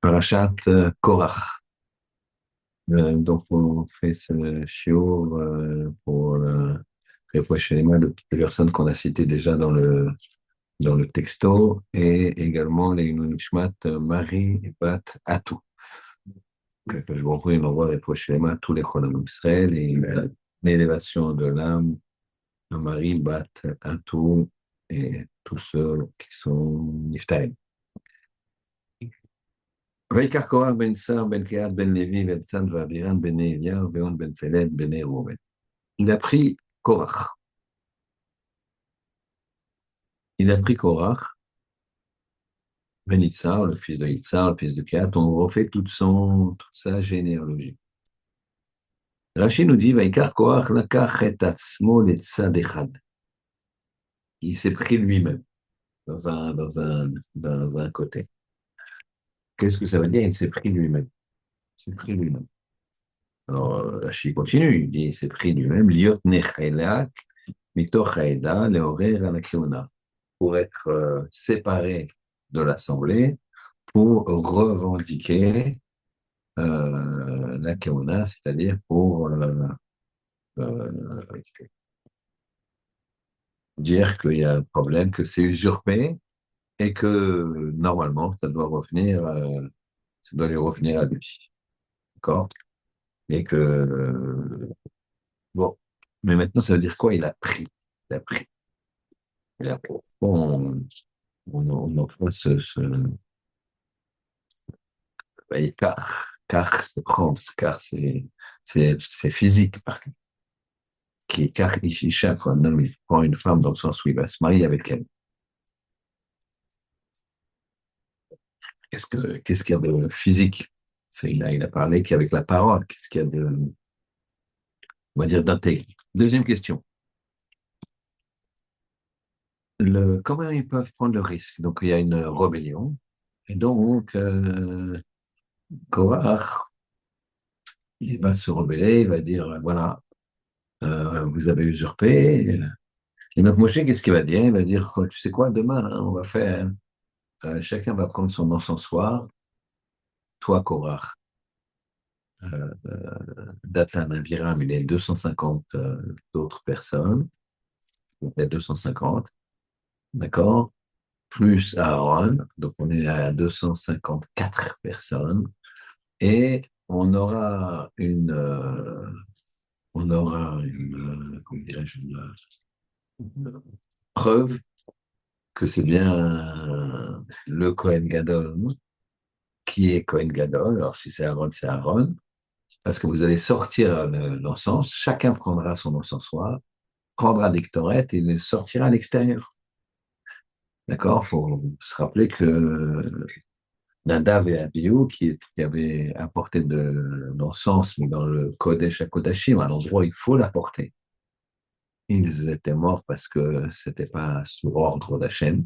Parashat Korach. Donc, on fait ce shiur pour Refouach Shelema de toutes les personnes qu'on a citées déjà dans le texto et également les Nishmat Marie et Bat Atou. Que je vous prie, il envoie Refouach Shelema à tous les Cholam Israël et l'élévation de l'âme de Marie, Bat Atou et tous ceux qui sont Niftarim. ויקח קורח בן סר, בן קהת, בן לוי, בן צאן ואבירן, בני אליהו, ואון בן פלד, בני ראובן. Il a pris Korach. Il a pris Korach, ben Itzar, le fils de Itzar, le fils de Kehat. On refait toute sa généalogie. Rachid nous dit, Vaikar Korach lakach et atzmo letzad echad. Il s'est pris lui-même dans un côté. Qu'est-ce que ça veut dire? Il s'est pris lui-même. Il s'est pris lui-même. Alors, Rachid continue, il dit, il s'est pris lui-même, liot nechelak, mitoch haeda, leorer à la keuna, pour être séparé de l'Assemblée, pour revendiquer la keuna, c'est-à-dire pour euh, dire qu'il y a un problème, que c'est usurpé et que normalement, ça doit lui revenir à lui. D'accord? Et que, bon, mais maintenant, ça veut dire quoi? Il a pris. Il a pris. Il a pris. Bon, on emploie et car c'est prendre, car c'est physique. Car Ishisha, quand un homme il prend une femme dans le sens où il va se marier avec elle. Qu'est-ce qu'il y a de physique? Il a parlé qu'avec la parole, qu'est-ce qu'il y a de, on va dire, d'intègre. Deuxième question. Comment ils peuvent prendre le risque? Donc, il y a une rébellion. Et donc, Korach, il va se rebeller, il va dire, voilà, vous avez usurpé. Et donc Moshe, qu'est-ce qu'il va dire? Il va dire, tu sais quoi, demain, hein, on va faire, chacun va prendre son encensoir, toi, Korach, Datan, Abiram, il est 250 d'autres personnes, donc il y a 250, d'accord? Plus Aaron, donc on est à 254 personnes, et comment dirais-je, une preuve que c'est bien le Kohen Gadol qui est Kohen Gadol. Alors, si c'est Aaron, c'est Aaron. Parce que vous allez sortir l'encens, chacun prendra son encensoir, prendra des ktorettes et le sortira à l'extérieur. D'accord? Il faut se rappeler que Nadav et Abihu, qui avaient apporté de l'encens, mais dans le Kodesh à Kodashim, à l'endroit où il faut l'apporter, ils étaient morts parce que c'était pas sous ordre d'Hachem.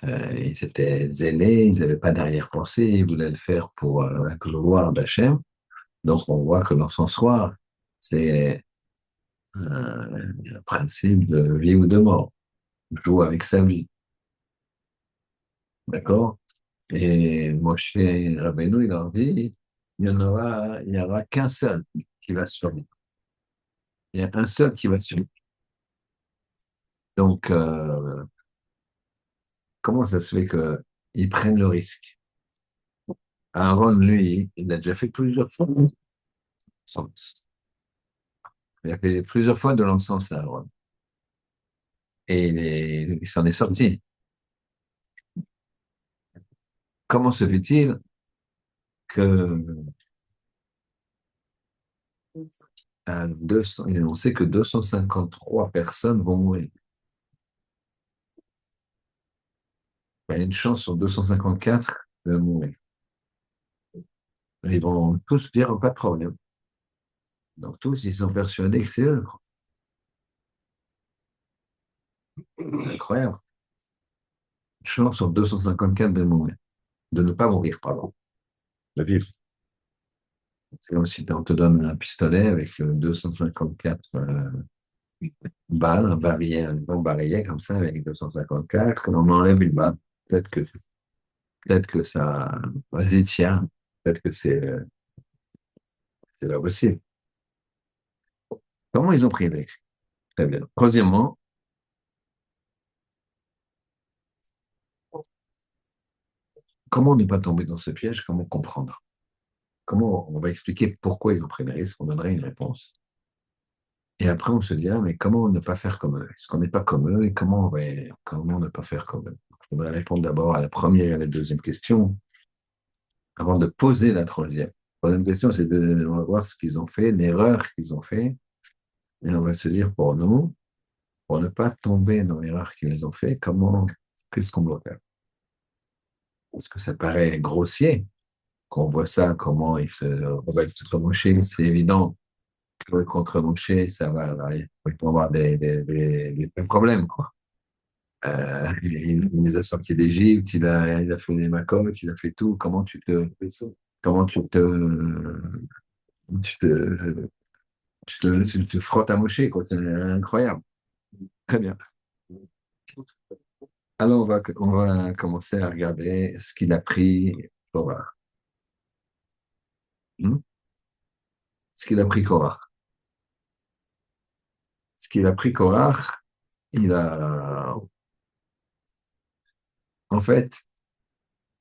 Ils étaient zélés, ils n'avaient pas d'arrière-pensée, ils voulaient le faire pour la gloire d'Hachem. Donc, on voit que l'encensoir, c'est un principe de vie ou de mort. On joue avec sa vie. D'accord? Et Moshe Rabbeinu, il leur dit, il y aura qu'un seul qui va survivre. Il y a un seul qui va survivre. Donc, comment ça se fait qu'ils prennent le risque? Aaron, lui, il a déjà fait plusieurs fois. Il a fait plusieurs fois de l'encens à Aaron. Et il s'en est sorti. Comment se fait-il que à 200, on sait que 253 personnes vont mourir? Il y a une chance sur 254 de mourir. Ils vont tous dire pas de problème. Donc tous, ils sont persuadés que c'est eux. Incroyable. Une chance sur 254 de mourir. De ne pas mourir, pardon. De vivre. C'est comme si on te donne un pistolet avec 254 balles, un bon barillet comme ça avec 254, et on enlève une balle. Peut-être que Peut-être que ça. Vas-y, tiens. Peut-être que c'est pas possible. Comment ils ont pris l'ex? Très bien. Troisièmement, comment ne pas tomber dans ce piège? Comment comprendre? Comment on va expliquer pourquoi ils ont pris le risque? On donnerait une réponse. Et après, on se dira, mais comment ne pas faire comme eux? Est-ce qu'on n'est pas comme eux? Et comment ne pas faire comme eux? Il faudrait répondre d'abord à la première et à la deuxième question avant de poser la troisième. La troisième question, c'est de on va voir ce qu'ils ont fait, l'erreur qu'ils ont fait, et on va se dire pour nous, pour ne pas tomber dans l'erreur qu'ils ont fait, qu'est-ce qu'on doit faire? Parce que ça paraît grossier qu'on voit ça, comment il se rebelle contre Moshe, c'est évident que contre Moshe, il va avoir des problèmes, quoi. Il les a sortis d'Égypte, il a fait les macotes, il a fait tout. Comment tu te frottes à Moshe, quoi. C'est incroyable. Très bien. Alors, on va commencer à regarder ce qu'il a pris Korah. Hmm. Ce qu'il a pris Korah. Ce qu'il a pris Korah, il a, en fait,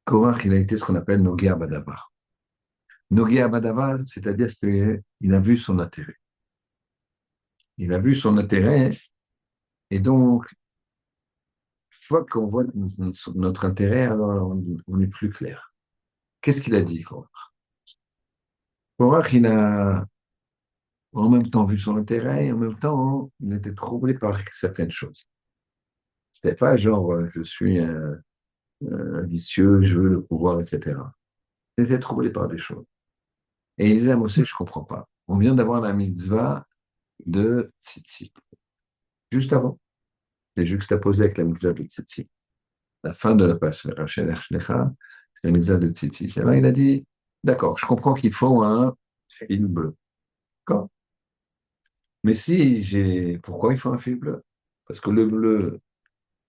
Korah, il a été ce qu'on appelle Nogé Abadavar. Nogé Abadavar, c'est-à-dire qu'il a vu son intérêt. Il a vu son intérêt, et donc, une fois qu'on voit notre intérêt, alors on est plus clair. Qu'est-ce qu'il a dit, Korah? Korah, il a en même temps vu son intérêt, et en même temps, il était troublé par certaines choses. C'était pas genre, je suis un vicieux, je veux le pouvoir, etc. Il était troublé par des choses. Et il disait à Moshe, je ne comprends pas. On vient d'avoir la mitzvah de tzitzit. Juste avant, c'est juxtaposé avec la mitzvah de tzitzit. La fin de la page, Rachel Ershlecha, c'est la mitzvah de tzitzit. Et là, il a dit, d'accord, je comprends qu'il faut un fil bleu. D'accord. Mais si j'ai. Pourquoi il faut un fil bleu? Parce que le bleu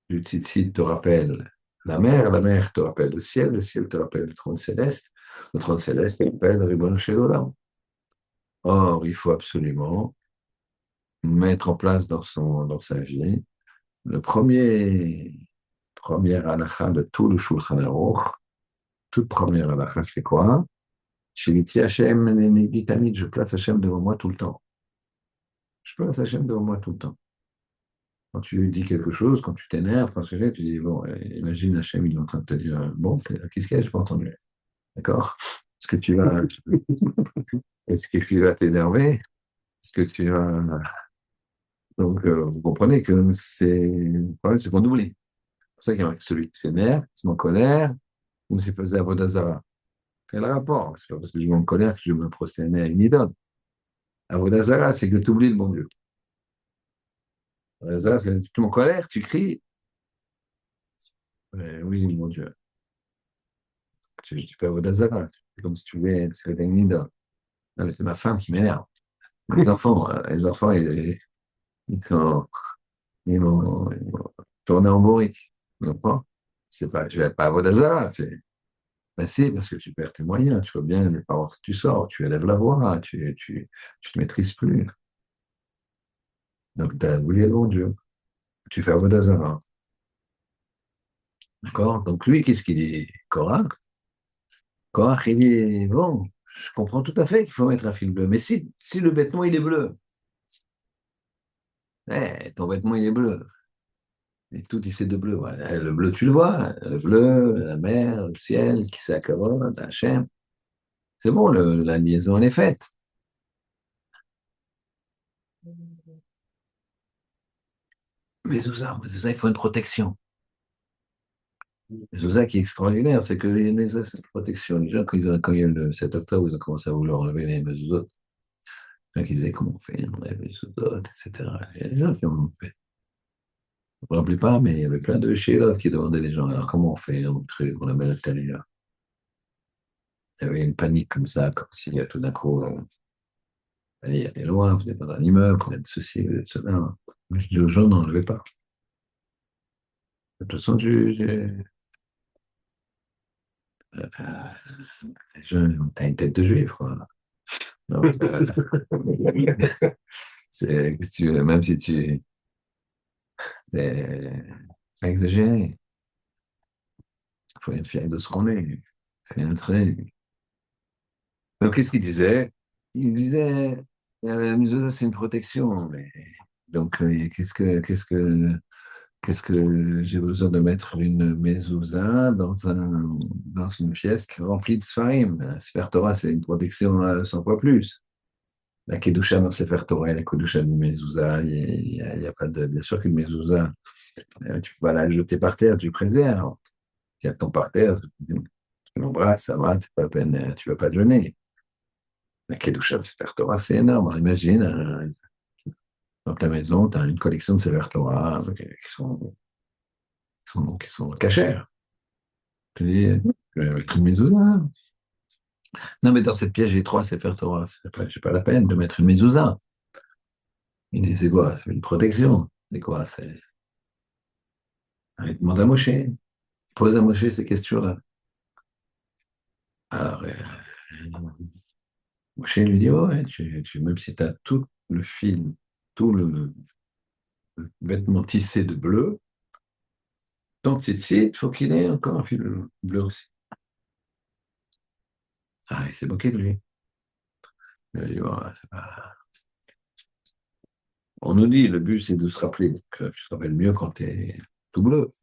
du tzitzit te rappelle la mer te rappelle le ciel te rappelle le trône céleste te rappelle Ribono Shel Olam. Or, il faut absolument mettre en place dans sa vie le première halakha de tout le Shulchan Aruch. Toute première halakha, c'est quoi? Shiviti Hashem, dit Tamid, je place Hashem devant moi tout le temps. Je place Hashem devant moi tout le temps. Quand tu dis quelque chose, quand tu t'énerves, quand tu dis, bon, imagine Hashem, il est en train de te dire, bon, qu'est-ce qu'il y a, je n'ai pas entendu. D'accord? Est-ce que tu vas, est-ce que tu vas t'énerver? Est-ce que tu vas. Donc, vous comprenez que le problème, c'est qu'on oublie. C'est pour ça qu'il y a celui qui s'énerve, qui se met en colère, ou s'il faisait Avodazara. Quel rapport? C'est pas parce que je me mets en colère que je vais me prosterner à une idole. Avodazara, c'est que tu oublies le bon Dieu. Avodazara, c'est que tu te mets en colère, tu cries. Oui, mon Dieu. Tu fais Avodazara. C'est comme si tu voulais être une idole. Non, mais c'est ma femme qui m'énerve. Les enfants, ils vont tourner en bourrique. Tu comprends? C'est pas, je vais pas à Vodazara, c'est si, parce que tu perds tes moyens, tu vois bien les parents que tu sors, tu élèves la voix, tu te maîtrises plus. Donc, tu as oublié le bon Dieu. Tu fais Vodazara. D'accord? Donc, lui, qu'est-ce qu'il dit? Korach? Korach, il dit, bon, je comprends tout à fait qu'il faut mettre un fil bleu, mais si le vêtement, il est bleu, ton vêtement, il est bleu. Et tout, il sait de bleu. Voilà. Le bleu, tu le vois. Le bleu, la mer, le ciel, qui s'accorde, Hachem. C'est bon, la liaison, elle est faite. Mais Zouza, il faut une protection. Zouza qui est extraordinaire, c'est que les cette protection. Les gens, quand il y a le 7 octobre, ils ont commencé à vouloir enlever les mezuzot. Les gens qui disaient comment on fait, on enlève les mezuzot, etc. Il y a des gens qui ont fait. Je ne me rappelle pas, mais il y avait plein de chez là qui demandaient les gens, alors comment on fait, on la met à l'intérieur. Il y avait une panique comme ça, comme s'il y a tout d'un coup, allez, il y a des lois, vous êtes dans un immeuble, vous êtes ceci, vous êtes cela. Je dis aux gens, n'enlevez pas. De toute façon, T'as une tête de juif, quoi. Donc, qu'est-ce que tu veux, même si tu... C'est pas exagéré. Il faut être fier de ce qu'on est. C'est un trait. Donc, qu'est-ce qu'il disait? Il disait, la museuse, c'est une protection. Donc, qu'est-ce que j'ai besoin de mettre une mezouza dans une pièce remplie de sfarim? Un Sefer Torah, c'est une protection à 100 fois plus. La kedusha dans Sefer Torah et la kedusha de mezouza, il y a pas de... Bien sûr qu'une mezouza, tu peux pas la jeter par terre, tu préserves. Si elle tombe par terre, tu l'embrasses, ça va, c'est pas la peine, tu vas pas jeûner. La kedusha de Sefer Torah, c'est énorme. Alors, imagine, dans ta maison, tu as une collection de Sefer Torah qui sont cachères. Tu dis, avec une mezouza. Non, mais dans cette pièce, j'ai trois Sefer Torah. C'est pas la peine de mettre une mezouza. Il dit, c'est quoi? C'est une protection. C'est quoi? C'est... Il demande à Moshe. Il pose à Moshe ces questions-là. Alors, Moshe lui dit, ouais, même si tu as tout le film, tout le vêtement tissé de bleu, tant de tzitzit, il faut qu'il ait encore un fil bleu aussi. Ah, il s'est moqué de lui. Il a dit, ouais, on nous dit, le but, c'est de se rappeler que tu te rappelles mieux quand tu es tout bleu.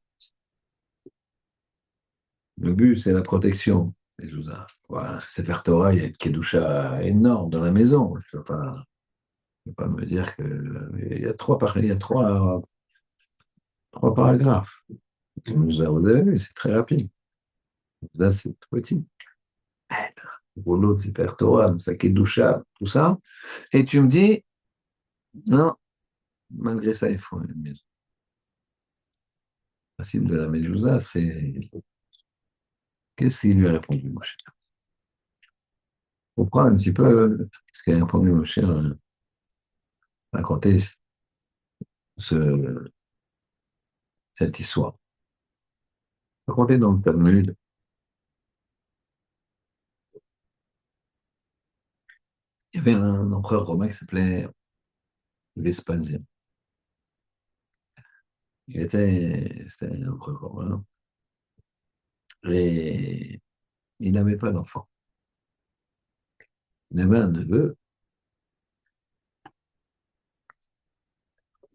Le but, c'est la protection. Et je vous a, voilà, Sefer Torah, il y a une kedusha énorme dans la maison. Je ne peux pas me dire que. Il y a trois paragraphes. Vous avez vu, c'est très rapide. Là, c'est tout petit. Pour l'autre, Sefer Torah, sa kedusha, tout ça. Et tu me dis, non, malgré ça, il faut une maison. Le principe de la mezouza, c'est qu'est-ce qu'il lui a répondu, Moshe? Pourquoi un petit peu ce qu'a répondu Moshe raconter ce, cette histoire. Raconter dans le Talmud, il y avait un empereur romain qui s'appelait Vespasien. C'était un empereur romain et il n'avait pas d'enfant. Il avait un neveu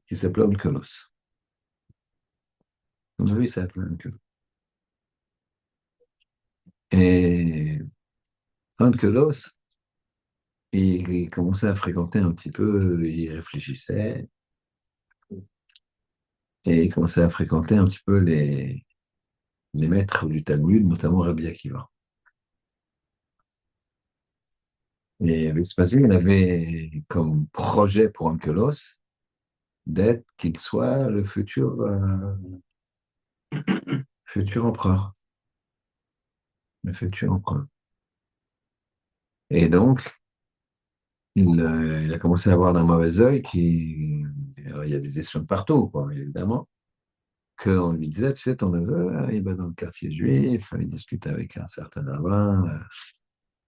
qui s'appelait Onkelos. Son neveu, il s'appelait Onkelos. Et Onkelos, il commençait à fréquenter un petit peu, il réfléchissait, et il commençait à fréquenter un petit peu les maîtres du Talmud, notamment Rabbi Akiva. Et Vespasien, il avait comme projet pour Onkelos d'être qu'il soit le futur empereur. Le futur empereur. Et donc, il a commencé à avoir d'un mauvais œil alors, il y a des espions de partout, quoi, évidemment, qu'on lui disait, tu sais, ton neveu, il va dans le quartier juif, il discute avec un certain rabbin,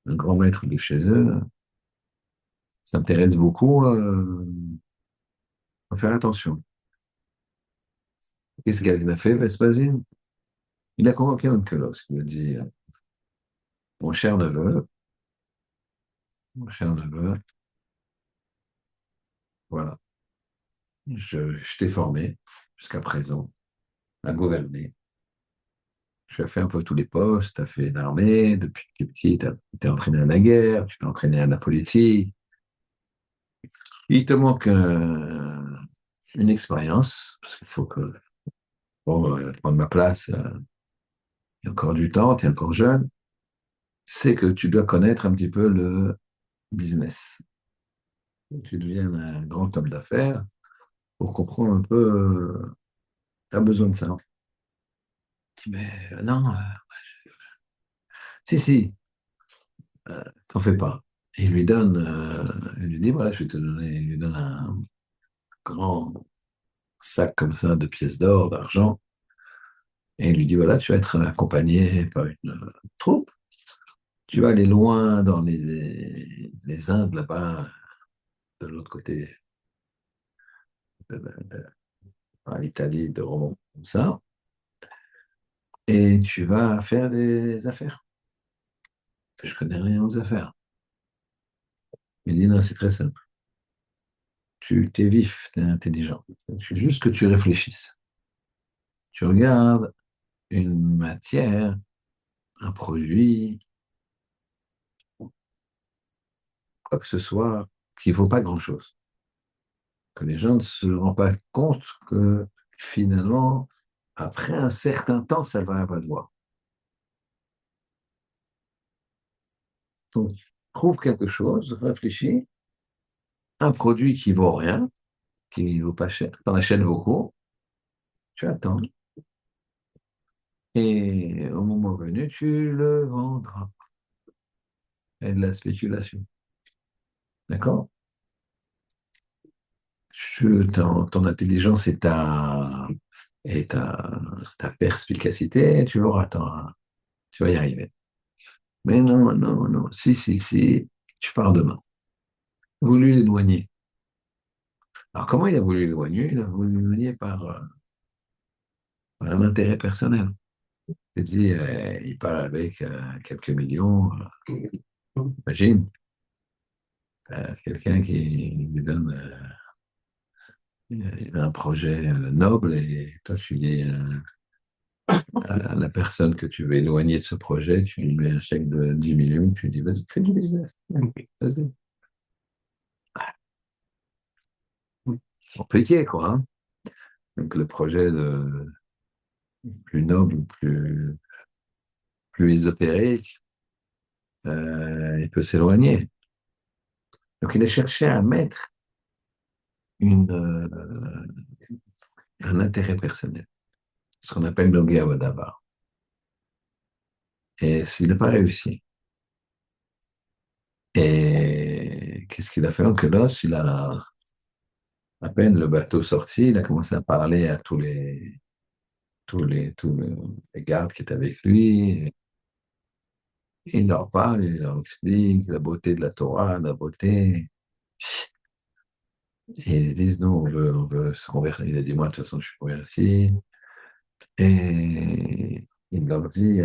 un grand maître de chez eux. Ça m'intéresse beaucoup, faut faire attention. Qu'est-ce qu'il a fait, Vespasien? Il a convoqué Onkelos. Il lui a dit, mon cher neveu, mon cher neveu, voilà, je t'ai formé jusqu'à présent à gouverner. Tu as fait un peu tous les postes, tu as fait l'armée, depuis que tu es petit, tu t'es entraîné à la guerre, tu t'es entraîné à la politique. Il te manque une expérience, parce qu'il faut que, pour prendre ma place, il y a encore du temps, tu es encore jeune, c'est que tu dois connaître un petit peu le business. Tu deviens un grand homme d'affaires pour comprendre un peu, tu as besoin de ça. Je dis, mais non, si, si, t'en fais pas. Et il lui dit, voilà, je vais te donner, il lui donne un grand sac comme ça de pièces d'or, d'argent. Et il lui dit, voilà, tu vas être accompagné par une troupe. Tu vas aller loin dans les Indes, là-bas, de l'autre côté, à l'Italie, de Rome, comme ça. Et tu vas faire des affaires. Je connais rien aux affaires. Il dit, non, c'est très simple. Tu t'es vif, tu es intelligent. Juste que tu réfléchisses. Tu regardes une matière, un produit, quoi que ce soit, qui ne vaut pas grand-chose. Que les gens ne se rendent pas compte que finalement, après un certain temps, ça va valoir. Donc, trouve quelque chose, réfléchis, un produit qui vaut rien, qui ne vaut pas cher, tu en achètes beaucoup, tu attends, et au moment venu, tu le vendras. Et de la spéculation. D'accord? Ton intelligence et ta perspicacité, tu vas y arriver. Mais non, non, non, si, si, si, tu pars demain. Voulu l'éloigner. Alors, comment il a voulu l'éloigner? Il a voulu l'éloigner par un intérêt personnel. Il dit, il part avec quelques millions. Imagine, quelqu'un qui lui donne un projet noble et toi, tu dis à la personne que tu veux éloigner de ce projet, tu lui mets un chèque de 10 millions, tu lui dis, vas-y, fais du business. Vas-y. Compliqué, quoi. Hein. Donc, le projet plus noble, plus ésotérique, il peut s'éloigner. Donc, il a cherché à mettre un intérêt personnel, ce qu'on appelle le Gawadabar. Et il n'a pas réussi. Et qu'est-ce qu'il a fait? Onkelos, à peine le bateau sorti, il a commencé à parler à tous les gardes qui étaient avec lui. Il leur parle, il leur explique la beauté de la Torah, la beauté. Et ils disent, nous, on veut se convertir. Il a dit, moi, de toute façon, je suis converti. Et il leur dit,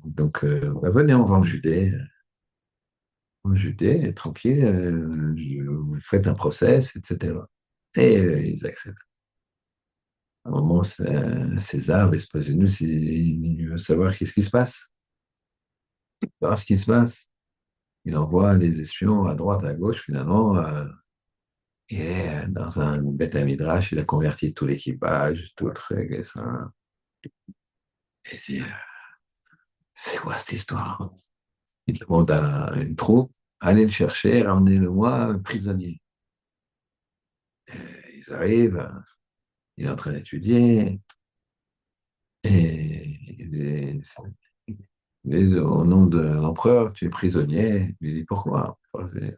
donc, bah, venez, on va en Judée, tranquille, vous faites un process, etc. Et ils acceptent. À un moment, César, Vespasianus, il veut savoir qu'est-ce qui se passe, savoir ce qui se passe. Il envoie des espions à droite, à gauche, finalement. Il est dans un Beth Midrash, il a converti tout l'équipage, tout le truc, et ça. Et il dit, c'est quoi cette histoire? Il demande à une troupe, allez le chercher, ramenez-le-moi prisonnier. Et ils arrivent, il est en train d'étudier, et au nom de l'empereur, tu es prisonnier. Il dit, pourquoi?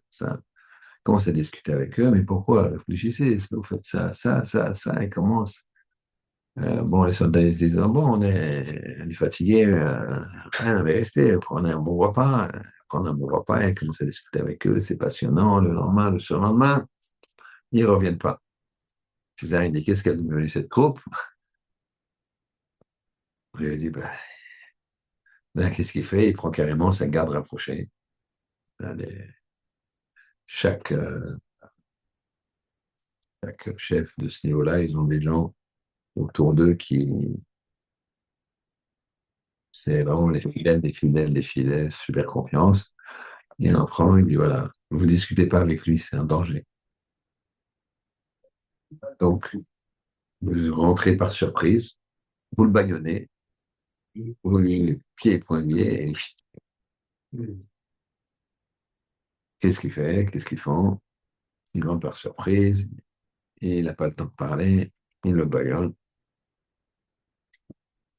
Ça. Il commence à discuter avec eux, mais pourquoi? Réfléchissez, est-ce que vous faites ça, ça, ça, ça, il commence. Bon, les soldats ils se disent, ah bon, on est fatigué, on va rester, prenez un bon repas, prendre un bon repas, et commence à discuter avec eux, c'est passionnant, le lendemain, le surlendemain, ils ne reviennent pas. César, il dit, qu'est-ce qu'elle est devenue cette troupe? Il lui dit, bah, là, qu'est-ce qu'il fait? Il prend carrément sa garde rapprochée. Là, chaque, euh, chaque chef de ce niveau-là, ils ont des gens autour d'eux c'est vraiment les fidèles, des fidèles, des fidèles, super confiance. Il en prend, il dit voilà, vous discutez pas avec lui, c'est un danger. Donc, vous rentrez par surprise, vous le bâillonnez, vous lui pieds et poings liés, et qu'est-ce qu'il fait, qu'est-ce qu'ils font? Il rentre par surprise, et il n'a pas le temps de parler, il le bâillonne,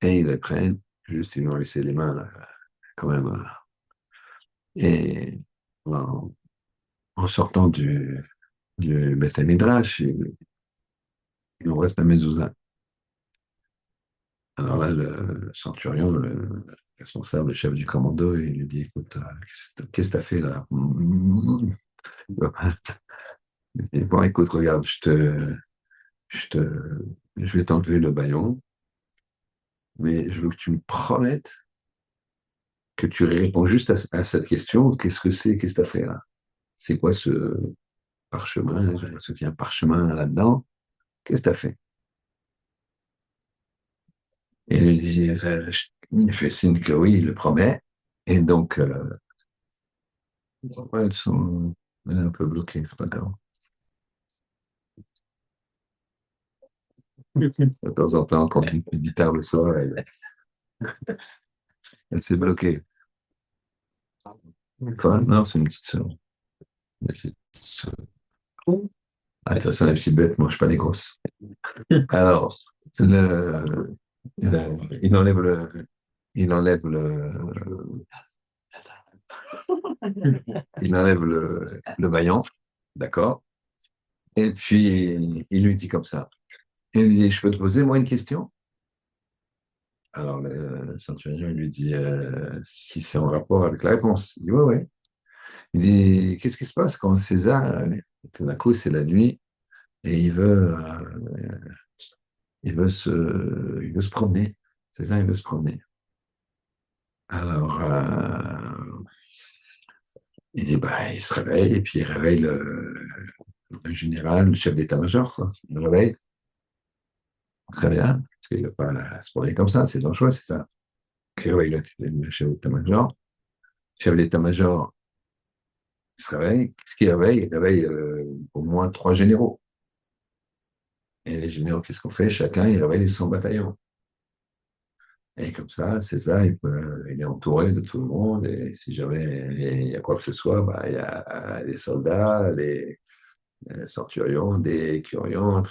et ils le prennent, juste ils lui ont laissé les mains, là, quand même. Et en sortant du Beth Midrash, il nous reste la mezouza. Alors là, le centurion, le responsable, le chef du commando, il lui dit, écoute, qu'est-ce que t'as fait là? Il dit, bon, écoute, regarde, je te, je vais t'enlever le baillon, mais je veux que tu me promettes que tu réponds juste à cette question. Qu'est-ce que c'est? Qu'est-ce que tu as fait là? C'est quoi ce parchemin? Je me souviens, parchemin là-dedans. Qu'est-ce que tu as fait? Et il lui dit, il fait signe que oui, il le promet. Et donc, ouais, elle est un peu bloquée, c'est pas grave. De temps en temps, quand on dit une guitare le soir, elle s'est bloquée. Quoi? Non, c'est une petite sœur. Une petite sœur. Ah, de toute façon, les petites bêtes ne mangent pas les grosses. Alors, il enlève il enlève il enlève le vaillant, d'accord? Et puis, il lui dit comme ça. Il lui dit, je peux te poser, moi, une question? Alors, le centurion lui dit, si c'est en rapport avec la réponse. Il dit, ouais, ouais. Il dit, qu'est-ce qui se passe quand César, tout d'un coup, c'est la nuit, et il veut se promener. César, il veut se promener. Alors, il dit, bah, il se réveille, et puis il réveille le général, le chef d'état-major, quoi. Il le réveille, très bien, parce qu'il ne va pas se promener comme ça, c'est dangereux, c'est ça. Il réveille le chef d'état-major. Le chef d'état-major, il se réveille. Qu'est-ce qu'il réveille? Il réveille au moins trois généraux. Et les généraux, qu'est-ce qu'on fait? Chacun, il réveille son bataillon. Et comme ça, c'est ça, il est entouré de tout le monde. Et si jamais il y a quoi que ce soit, bah, il y a les soldats, les centurions, des curions,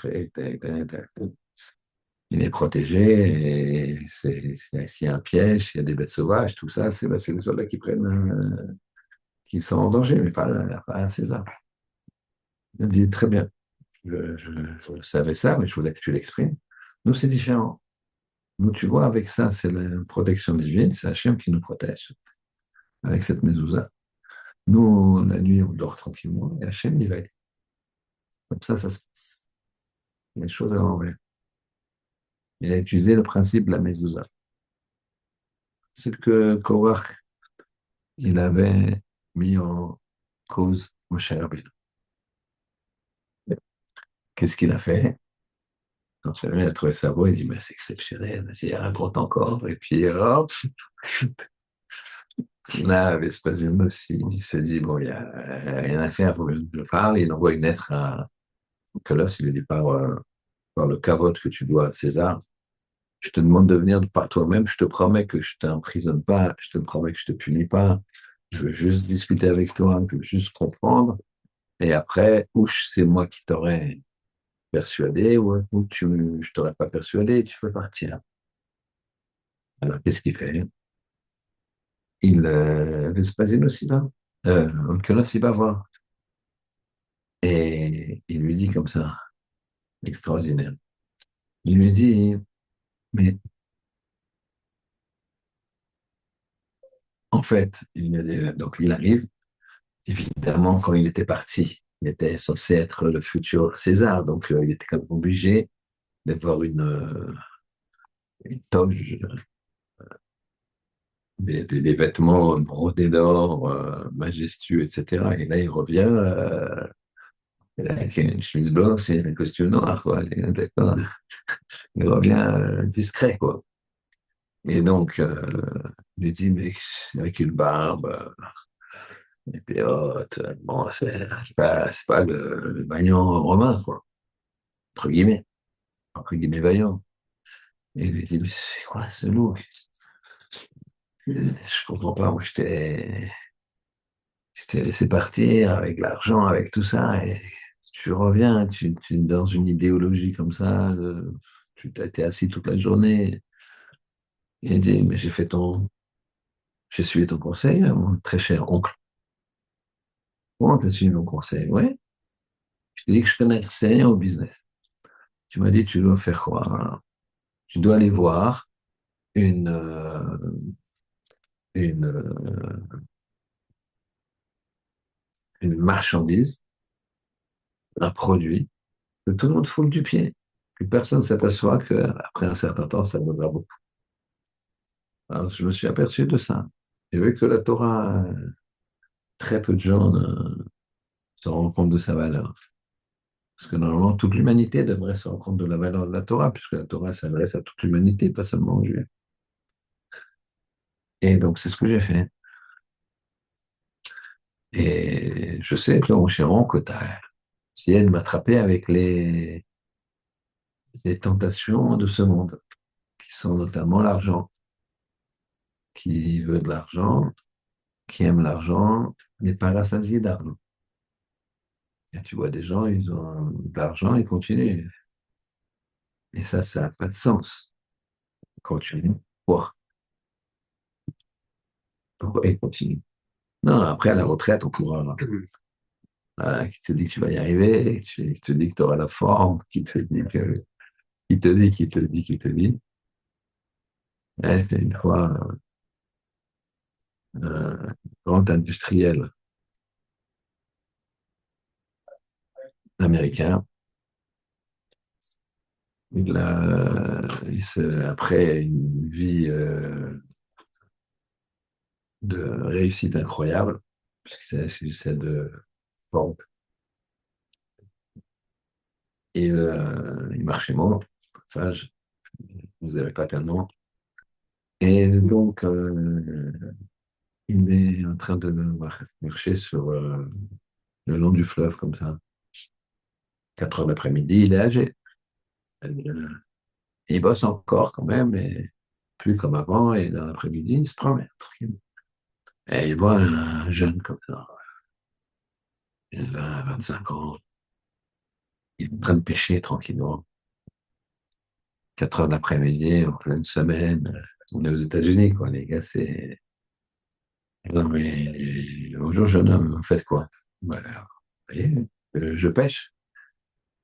il est protégé. Et s'il y a un piège, s'il y a des bêtes sauvages, tout ça, c'est les soldats qui prennent, qui sont en danger, mais pas César. Il dit très bien, je savais ça, mais je voulais que tu l'exprimes. Nous, c'est différent. Nous, tu vois, avec ça, c'est la protection divine, c'est Hachem qui nous protège avec cette mezouza. Nous, la nuit, on dort tranquillement et Hachem, il veille. Comme ça se passe. Les choses à l'envers. Il a utilisé le principe de la mezouza. C'est que Korach, il avait mis en cause Moshe Rabbeinu. Qu'est-ce qu'il a fait? Quand il a trouvé sa voix, il dit, mais c'est exceptionnel, vas-y, raconte encore. Et puis, hop, là, Vespasiano aussi, il se dit, bon, il n'y a rien à faire, il faut que je parle. Il envoie une lettre à Nicolas, il lui dit, par le cavote que tu dois à César, je te demande de venir par toi-même, je te promets que je t'emprisonne pas, je te promets que je te punis pas, je veux juste discuter avec toi, je veux juste comprendre. Et après, ou c'est moi qui t'aurais persuadé, ou je t'aurais pas persuadé, tu peux partir. Alors, qu'est-ce qu'il fait? Vespasien aussi, là. Nicolas, il va voir. Et il lui dit comme ça, extraordinaire. Il lui dit, mais en fait, donc il arrive, évidemment, quand il était parti, il était censé être le futur César, donc il était quand même obligé d'avoir une toge, des vêtements brodés d'or, majestueux, etc. Et là, il revient avec une chemise blanche et un costume noir, quoi. D'accord. Il revient discret, quoi. Et donc, il lui dit, mais avec une barbe, et puis, bon, c'est pas le vaillant romain, quoi, entre guillemets vaillant. Et il lui dit, mais c'est quoi ce look? Je comprends pas, moi, je t'ai laissé partir avec l'argent, avec tout ça, et tu reviens, tu es dans une idéologie comme ça, tu t'as été assis toute la journée, et il dit, mais j'ai suivi ton conseil, mon très cher oncle. Comment t'as suivi mon conseil? Ouais, je t'ai dit que je connaissais rien au business. Tu m'as dit, tu dois faire quoi? Voilà. Tu dois aller voir une, euh, une, euh, une marchandise, un produit, que tout le monde foule du pied. Puis personne ne s'aperçoit qu'après un certain temps, ça vaudra beaucoup. Alors, je me suis aperçu de ça. J'ai vu que la Torah, très peu de gens se rendent compte de sa valeur. Parce que normalement, toute l'humanité devrait se rendre compte de la valeur de la Torah, puisque la Torah s'adresse à toute l'humanité, pas seulement aux Juifs. Et donc, c'est ce que j'ai fait. Et je sais, toi, mon Chiron, que tu as essayé de m'attraper avec les tentations de ce monde, qui sont notamment l'argent. Qui veut de l'argent, qui aime l'argent, n'est pas rassasié d'argent. Et tu vois des gens, ils ont de l'argent, ils continuent. Et ça n'a pas de sens. Ils continuent. Pourquoi? Pourquoi ils continuent? Non, après, à la retraite, on pourra. Voilà, qui te dit que tu vas y arriver, qui te dit que tu auras la forme, qui te dit. Ouais, c'est une fois un grand industriel américain. Après une vie de réussite incroyable, puisque c'est celle de Ford, et il marchait moins, ça, vous n'avez pas tellement. Et donc, il est en train de marcher sur le long du fleuve, comme ça, 4 heures l'après-midi, il est âgé. Euh, il bosse encore quand même, mais plus comme avant, et dans l'après-midi, il se promène tranquille. Et il voit un jeune comme ça, il a 25 ans, il est en train de pêcher tranquillement. 4 heures l'après-midi, en pleine semaine. On est aux États-Unis, quoi, les gars, c'est. Non, mais bonjour, jeune homme, vous faites quoi? Voilà, vous voyez, je pêche,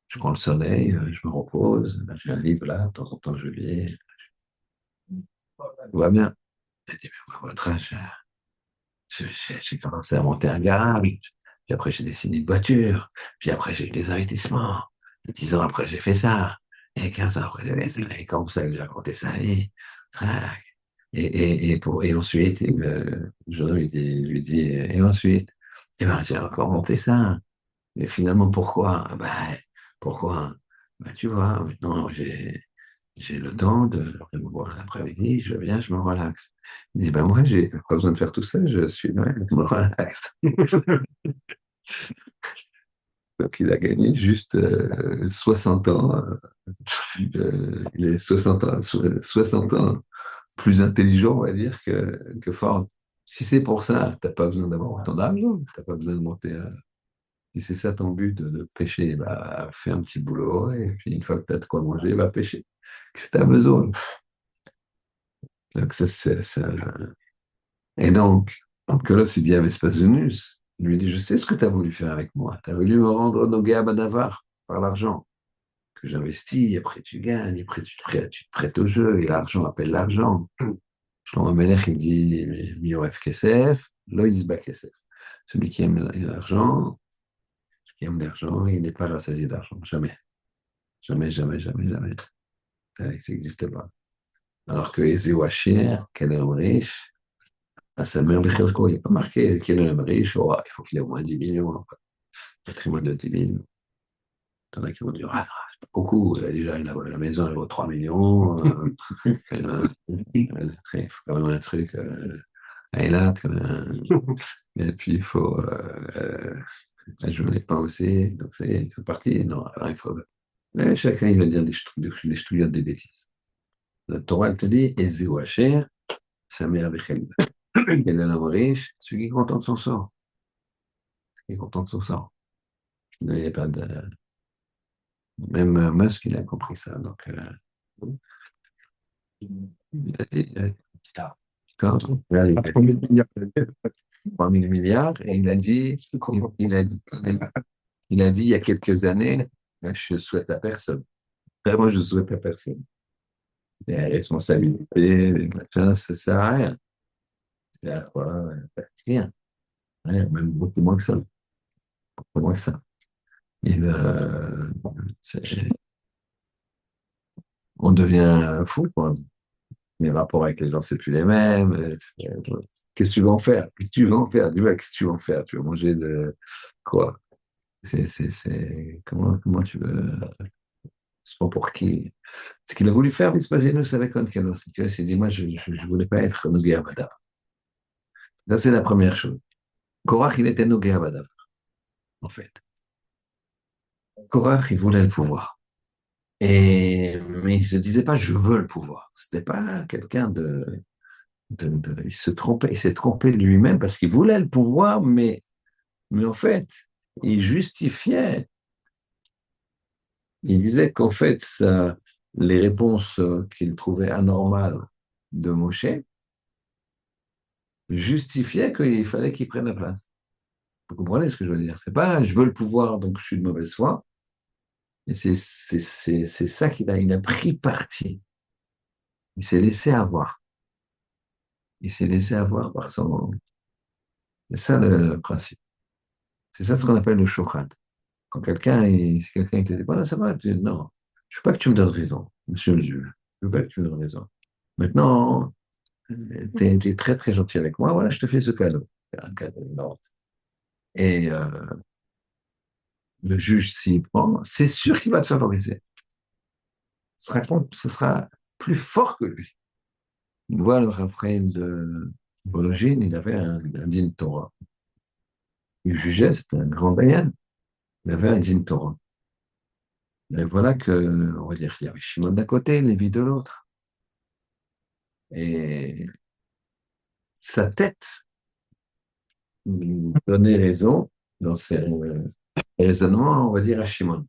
je prends le soleil, je me repose, j'ai un livre là, de temps en temps je lis, tout va bien. Il dit, mais moi, à votre âge, j'ai commencé à monter un garage, puis après j'ai dessiné une voiture, puis après j'ai eu des investissements, et 10 ans après j'ai fait ça, et 15 ans après j'ai fait ça, et comme ça, il lui a raconté sa vie, trac. Et ensuite, je lui dis, et ensuite, eh ben, j'ai encore monté ça. Mais finalement, pourquoi? Ben, pourquoi? Ben, tu vois, maintenant, j'ai le temps de me voir l'après-midi, je viens, je me relaxe. Il dit, ben moi, j'ai pas besoin de faire tout ça, je suis là, je me relaxe. Donc, il a gagné juste 60 ans. Il est 60 ans plus intelligent, on va dire, que Ford. Si c'est pour ça, t'as pas besoin d'avoir autant d'argent, t'as pas besoin de monter à. Si c'est ça ton but de pêcher, bah, fais un petit boulot et puis une fois que tu as de quoi manger, va pêcher. Qu'est-ce que tu as besoin? Donc, Et donc, Onkelos, il dit à Vespasianus, il lui dit, je sais ce que tu as voulu faire avec moi. Tu as voulu me rendre Nogéa Badavar par l'argent que j'investis, après tu gagnes, après tu te prêtes au jeu, et l'argent appelle l'argent. Shlomo Amelech, il dit, Mioref Kesef, Lo Yisba Kesef. Celui qui aime l'argent, il n'est pas rassasié d'argent. Jamais. Jamais, jamais, jamais, jamais. Ça n'existe pas. Alors que Ezewachir, quel homme riche, à sa mère Bechelko, il n'est pas marqué quel homme riche, oh, il faut qu'il ait au moins 10 millions, patrimoine de 10 millions. T'en as qui vont dire, ah, c'est pas beaucoup, déjà, la maison, elle vaut 3 millions, il faut quand même un truc, à Eilat, quand même. Et puis, il faut, je ne l'ai pas aussi, donc ils sont partis, non, alors il faut. Mais chacun, il va dire des ch'touillottes, des bêtises. La Torah, elle te dit, Ezeu Asher, sa mère Bechelida. Quel est l'homme riche? Celui qui est content de son sort. Celui qui est content de son sort. Il n'y a pas de. Même Musk, il a compris ça. Donc, il a dit, quand, là, il a 3 000 milliards, et il a dit il y a quelques années, je souhaite à personne. Vraiment, je souhaite à personne. des responsabilités, des machins, ça sert à rien. C'est à quoi rien. Rien, même beaucoup moins que ça. Beaucoup moins que ça. Et, c'est- on devient fou, quoi. Les rapports avec les gens, c'est plus les mêmes. Qu'est-ce que tu vas en faire? Qu'est-ce que tu vas en faire? Dis-moi, qu'est-ce que tu vas en faire? Tu vas manger de quoi? Comment tu veux? C'est pas pour qui? Ce qu'il a voulu faire, Vespasianus avec Onkelos. Il s'est dit, moi, je ne voulais pas être Nogé Abada. Ça, c'est la première chose. Korach, il était Nogé Abada, en fait. Korach, il voulait le pouvoir. Mais il ne se disait pas, je veux le pouvoir. C'était pas quelqu'un il se trompait, il s'est trompé lui-même parce qu'il voulait le pouvoir, mais en fait, il justifiait. Il disait qu'en fait, les réponses qu'il trouvait anormales de Moshe justifiaient qu'il fallait qu'il prenne la place. Vous comprenez ce que je veux dire? C'est pas je veux le pouvoir, donc je suis de mauvaise foi. Et c'est ça il a pris parti. Il s'est laissé avoir. Il s'est laissé avoir par son. C'est ça le principe. C'est ça ce qu'on appelle le shochat. Quand si quelqu'un te dit, voilà, ça va, non, je ne veux pas que tu me donnes raison, monsieur le juge. Je ne veux pas que tu me donnes raison. Maintenant, tu es, très, très gentil avec moi, voilà, je te fais ce cadeau. Un cadeau énorme. Et le juge, s'il prend, c'est sûr qu'il va te favoriser. Ce sera plus fort que lui. Voilà le Raphaël de Vologine, il avait un din Torah. Il jugeait, c'était un grand Dayan. Il avait un din Torah. Et voilà que, on va dire, il y avait Shimon d'un côté, Lévi de l'autre. Et sa tête donnait raison dans ses raisonnements, on va dire, à Shimon.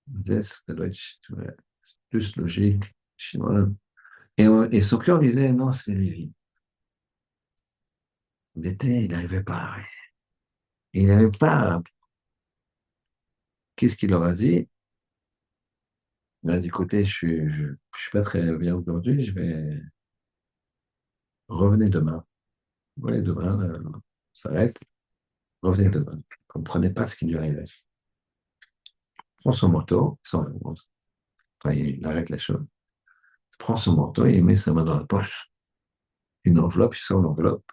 Il disait, ça doit être plus logique, Shimon. Et son cœur lui disait, non, c'est Lévi. Il n'arrivait pas. Il n'arrivait pas. Qu'est-ce qu'il leur a dit? Là, du côté, je suis pas très bien aujourd'hui, je vais revenez demain. Revenez demain, on s'arrête, revenez demain. Il ne comprenait pas ce qui lui arrivait. Il prend son manteau, sans réponse. Enfin, il arrête la chose. Il prend son manteau et il met sa main dans la poche. Une enveloppe, il sort l'enveloppe,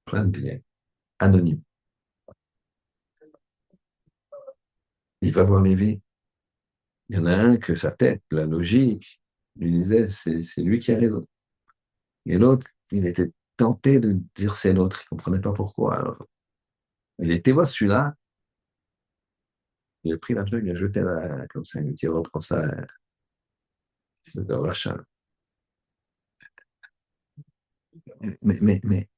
plein de billets, anonymes. Il va voir Lévi. Il y en a un que sa tête, la logique, lui disait c'est lui qui a raison. Et l'autre, il était tenté de dire c'est l'autre. Il ne comprenait pas pourquoi. Alors, il était voir celui-là, il a pris l'argent, il a jeté comme ça, il dit reprends ça, c'est de rachat. Mais,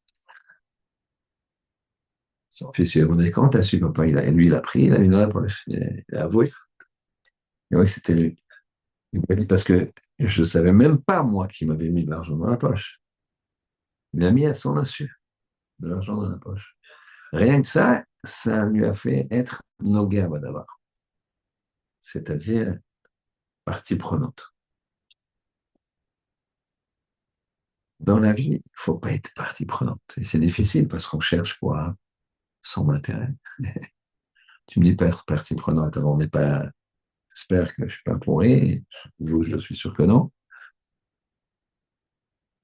son fils lui a demandé quand t'as su, papa, lui, il a pris, il a mis dans la poche, il a avoué. Et oui, c'était lui. Il m'a dit parce que je ne savais même pas, moi, qu'il m'avait mis de l'argent dans la poche. Il a mis à son insu de l'argent dans la poche. Rien que ça lui a fait être Nogé Abadavar, c'est-à-dire partie prenante. Dans la vie, il ne faut pas être partie prenante. Et c'est difficile parce qu'on cherche quoi? Son intérêt. Tu me dis pas être partie prenante, alors on n'est pas. J'espère que je ne suis pas pourri. Vous, je suis sûr que non.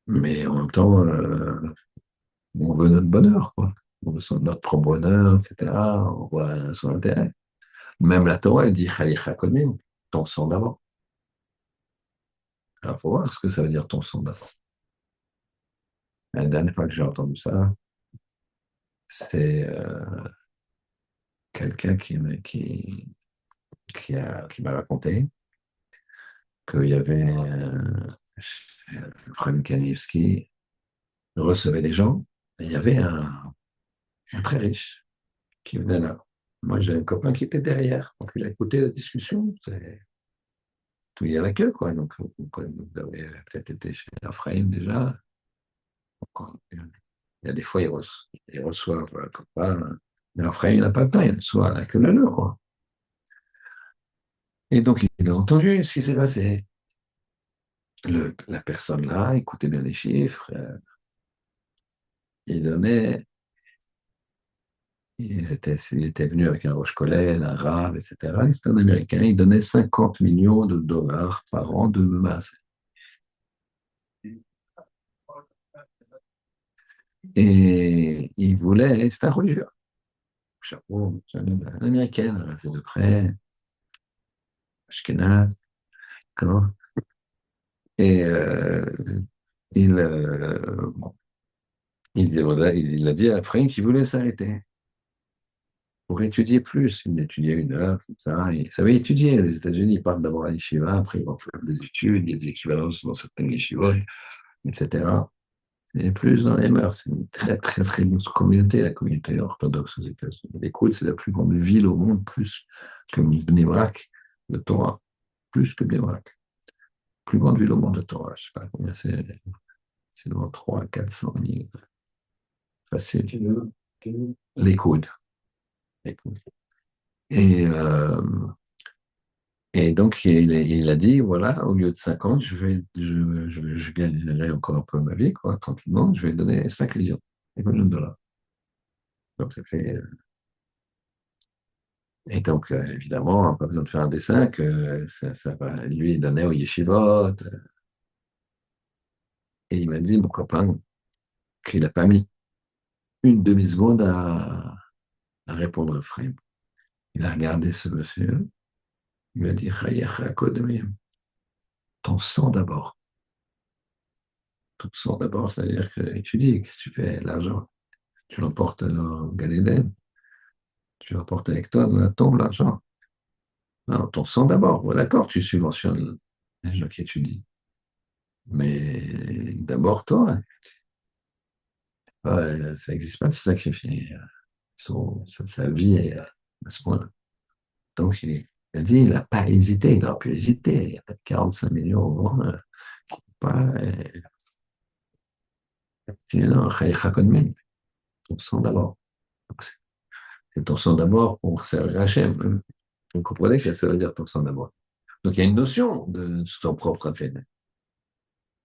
Mais en même temps, on veut notre bonheur, quoi. On veut notre propre bonheur, etc. On voit son intérêt. Même la Torah, elle dit Chalicha Kodim, ton sang d'avant. Alors, il faut voir ce que ça veut dire ton sang d'avant. La dernière fois que j'ai entendu ça, c'est quelqu'un qui m'a raconté qu'il y avait Frank Kanievski recevait des gens, et il y avait un très riche qui venait là. Moi, j'ai un copain qui était derrière, donc il a écouté la discussion. Tout y a la queue, quoi. Donc, vous avez peut-être été chez Raphaël déjà. Il y a des fois, ils reçoivent un copain. Mais Raphaël, il n'a pas le temps, il reçoit la queue de l'heure, quoi. Et donc, il a entendu ce qui s'est passé. La personne là écoutait bien les chiffres. Il donnait, il était venu avec un roche-collet, un rave, etc. C'était un Américain. Il donnait 50 millions de dollars par an de masse. Et il voulait, c'est un religieux. Chapeau, c'est un Américain, c'est de près, Ashkenaz, d'accord. Et bon, il a dit à Frank qu'il voulait s'arrêter pour étudier plus. Il étudiait une heure, comme ça. Il savait étudier. Les États-Unis, ils partent d'abord à l'yeshiva, après ils vont faire des études, il y a des équivalences dans certaines yeshivot, etc. C'est plus dans les mœurs. C'est une très, très, très grosse communauté, la communauté orthodoxe aux États-Unis. Écoute, c'est la plus grande ville au monde, plus que Bnei Brak, de Torah. Plus que Bnei Brak. Plus grande ville au monde de Torah. Je ne sais pas combien c'est dans 300 400 000. Facile. Les coudes. Les coudes. Et, euh, et donc, il a dit, voilà, au lieu de 50, je gagnerai encore un peu ma vie, quoi, tranquillement. Je vais donner 5 millions, 5 millions de dollars. Donc, ça fait, et donc, évidemment, pas besoin de faire un dessin, que ça va lui donner au yeshivot. Et il m'a dit, mon copain, qu'il n'a pas mis une demi-seconde à répondre à Frame. Il a regardé ce monsieur, il m'a dit, Chayecha Kodemim, ton sang d'abord. Ton sang d'abord, c'est-à-dire que tu dis, qu'est-ce que tu fais, l'argent? Tu l'emportes en Galilée, tu l'emportes avec toi dans la tombe, l'argent. Non, ton sang d'abord. Bon, d'accord, tu subventionnes les gens qui étudient. Mais d'abord, toi, ouais, ça n'existe pas de sacrifier sa vie à ce point-là. Donc, il a dit, il n'a pas hésité, il aurait pu hésiter. Il y a peut-être 45 millions au moins. Pas, non, Chayecha Kodmim, ton sang d'abord. Donc, c'est ton sang d'abord pour servir Hachem. Vous comprenez que ça veut dire ton sang d'abord. Donc, il y a une notion de son propre intérêt.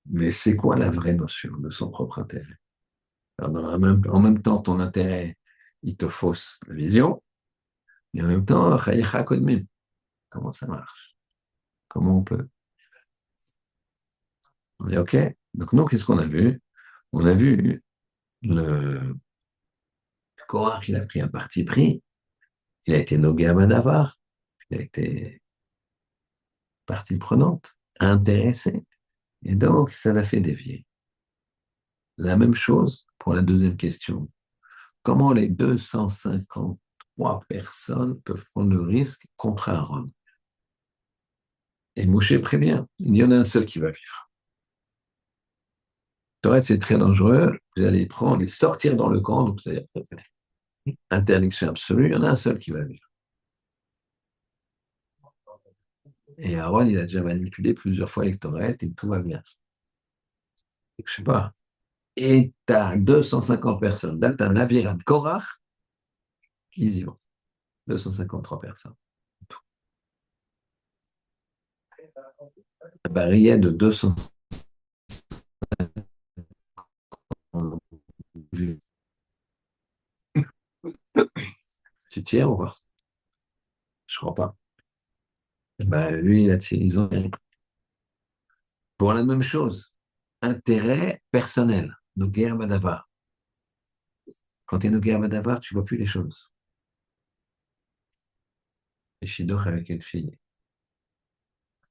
Mais c'est quoi la vraie notion de son propre intérêt? Alors, en même temps, ton intérêt, il te fausse la vision, et en même temps, Chayecha Kodmim. Comment ça marche? Comment on peut? On est OK. Donc, nous, qu'est-ce qu'on a vu? On a vu le Korach, il a pris un parti pris, il a été nogué à Madavar, il a été partie prenante, intéressé, et donc ça l'a fait dévier. La même chose pour la deuxième question. Comment les 253 personnes peuvent prendre le risque contre Aaron? Et Moshe prévient, il y en a un seul qui va vivre. Torah, c'est très dangereux, vous allez les prendre, les sortir dans le camp, donc c'est interdiction absolue, il y en a un seul qui va vivre. Et Aaron, il a déjà manipulé plusieurs fois les Torah et tout va bien. Je sais pas. Et tu as 250 personnes. Là, tu as un navire de Korach, ils y vont. 253 personnes. Un barillet de 200. Tu tires ou pas? Je crois pas. Ben, lui, ils ont pour la même chose. Intérêt personnel. Noguer Madavar. Quand tu es Noguer Madavar, tu vois plus les choses. Et Shidduch avec une fille,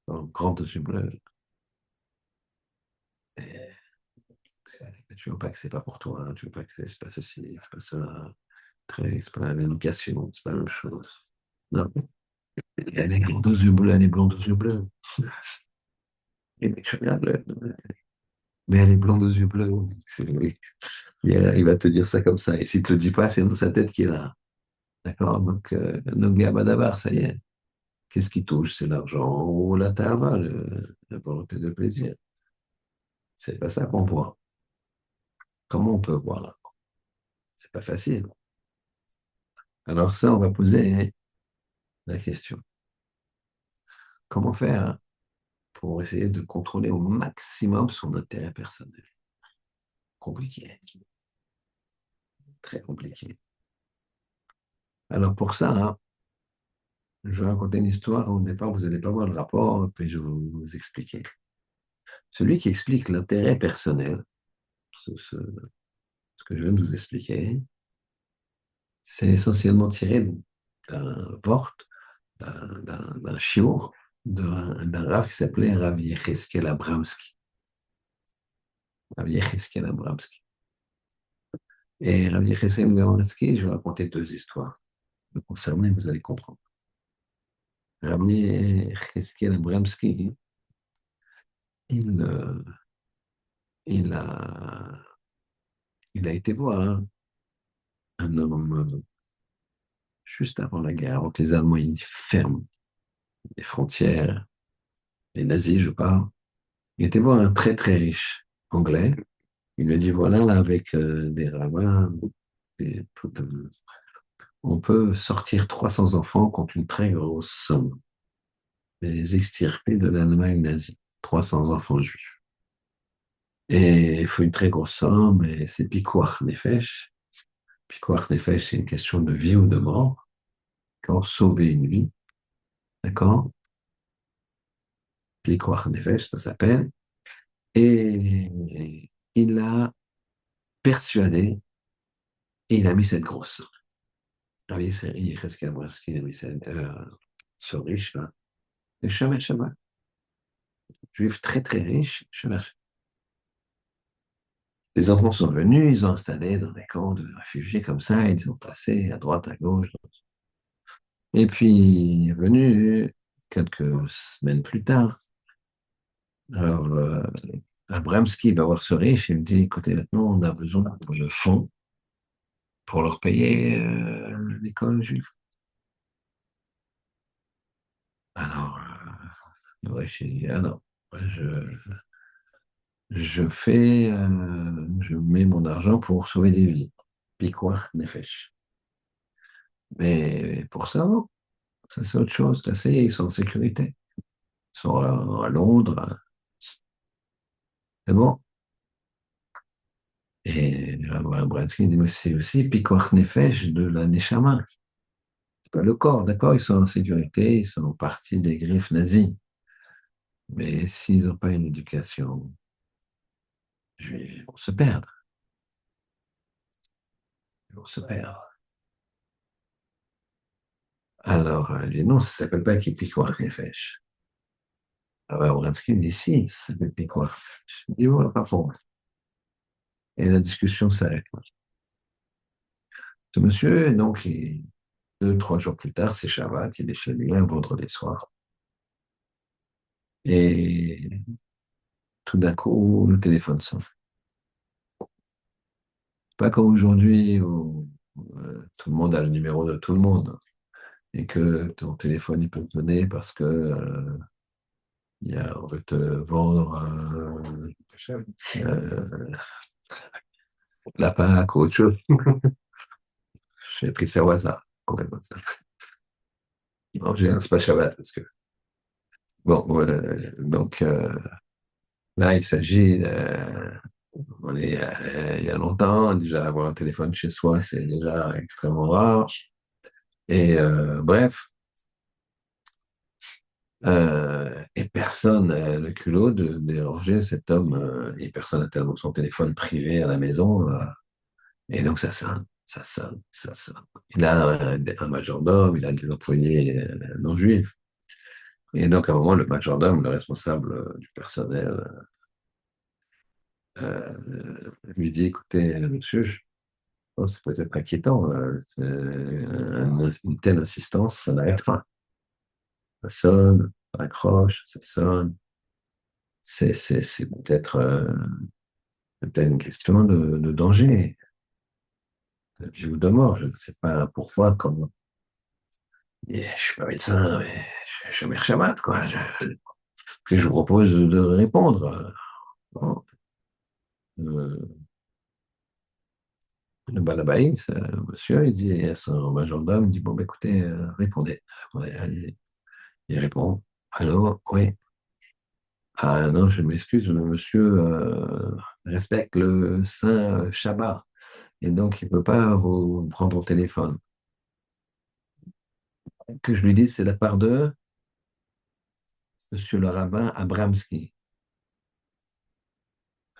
en grande yeux bleus. Et tu veux pas que c'est pas pour toi, hein, tu veux pas que c'est pas ceci, c'est pas cela. C'est pas la même éducation, c'est pas la même chose. Non. Elle est grande aux yeux bleus, elle est blonde aux yeux bleus. Et mais tu regardes, mais elle est blonde aux yeux bleus. Il va te dire ça comme ça. Et s'il ne te le dit pas, c'est dans sa tête qui est là. D'accord? Donc, Noga Badabar, ça y est. Qu'est-ce qui touche? C'est l'argent ou la tava, la volonté de plaisir. C'est pas ça qu'on voit. Comment on peut voir là? C'est pas facile. Alors ça, on va poser la question. comment faire pour essayer de contrôler au maximum son intérêt personnel. Compliqué, très compliqué. Alors pour ça, hein, je vais raconter une histoire. Au départ, vous n'allez pas voir le rapport, puis je vais vous expliquer. Celui qui explique l'intérêt personnel, ce que je viens de vous expliquer, c'est essentiellement tiré d'un vort, d'un chiour, d'un Rav qui s'appelait Rav Yecheskel Abramski. Rav Yecheskel Abramski. Et Rav Yecheskel Abramski, je vais raconter deux histoires. Le concernant, vous allez comprendre. Rav Yecheskel Abramski, il, euh, il, a, il a été voir un homme juste avant la guerre, avant que les Allemands ils ferment les frontières, les nazis, je parle. Il était voir un très très riche anglais. Il lui a dit, voilà, avec des rabbins, on peut sortir 300 enfants contre une très grosse somme. Les extirper de l'Allemagne nazie. 300 enfants juifs. Et il faut une très grosse somme, et c'est pikuach nefesh. Pikuach nefesh, c'est une question de vie ou de mort. Quand sauver une vie, d'accord? Pikuach nefesh, ça s'appelle. Et il l'a persuadé, et il a mis cette grosse somme. Ah oui, il reste qu'à voir ce qu'il a mis ce riche-là. Le Shomer Shabbat, juif très très riche, Shomer Shabbat. Les enfants sont venus, ils ont installé dans des camps de réfugiés comme ça, ils ont passé à droite, à gauche. Et puis, est venu quelques semaines plus tard. Alors, Abramski va voir ce riche et me dit, écoutez, maintenant, on a besoin de fonds pour leur payer l'école juive. Alors, le riche, il dit, ah non, je, je mets mon argent pour sauver des vies. Pikuach nefesh. Mais pour ça, non. Ça, c'est autre chose. Là, ça y est, ils sont en sécurité. Ils sont à Londres. C'est bon. Et Bransky dit, mais c'est aussi Pikuach nefesh de la Neshama. C'est pas le corps, d'accord? Ils sont en sécurité, ils sont partis des griffes nazies. Mais s'ils n'ont pas une éducation juive, ils vont se perdre. Ils vont se perdre. Alors, les noms, ça s'appelle pas Pikuach nefesh. Alors, Bransky me dit, si, ça s'appelle Pikuach. Je dis, ouais, pas pour moi. Et la discussion s'arrête. Ce monsieur, donc, deux, trois jours plus tard, c'est Shabbat, il est chez lui un vendredi soir. Et tout d'un coup, le téléphone sonne. Pas comme aujourd'hui où tout le monde a le numéro de tout le monde et que ton téléphone il peut te donner parce que on veut te vendre euh, la Pâque ou autre chose. J'ai pris ça au hasard, complètement ça. Non, c'est pas Shabbat parce que bon, donc là il s'agit on est il y a longtemps, déjà avoir un téléphone chez soi, c'est déjà extrêmement rare. Et bref, et personne n'a le culot de déranger cet homme, et personne n'a tellement son téléphone privé à la maison. Et donc ça sonne, ça sonne, ça sonne. Il a un majordome, il a des employés non juifs. Et donc à un moment, le majordome, le responsable du personnel, lui dit, écoutez, monsieur, c'est peut-être inquiétant, une telle insistance, ça n'arrête pas. Ça sonne, ça accroche, ça sonne. C'est peut-être une question de danger, de vie ou de mort. Je ne sais pas pourquoi, comment. Et je suis pas médecin, mais je suis Omer Shabbat, quoi. Je vous propose de répondre. Bon, le, le balabaïs, monsieur, il dit à son majordome, il dit, bon, bah, écoutez, répondez, allez-y. Il répond. Allô, oui. Ah non, je m'excuse, le monsieur respecte le saint Shabbat et donc il ne peut pas vous prendre au téléphone. Que je lui dise, c'est de la part de monsieur le rabbin Abramski.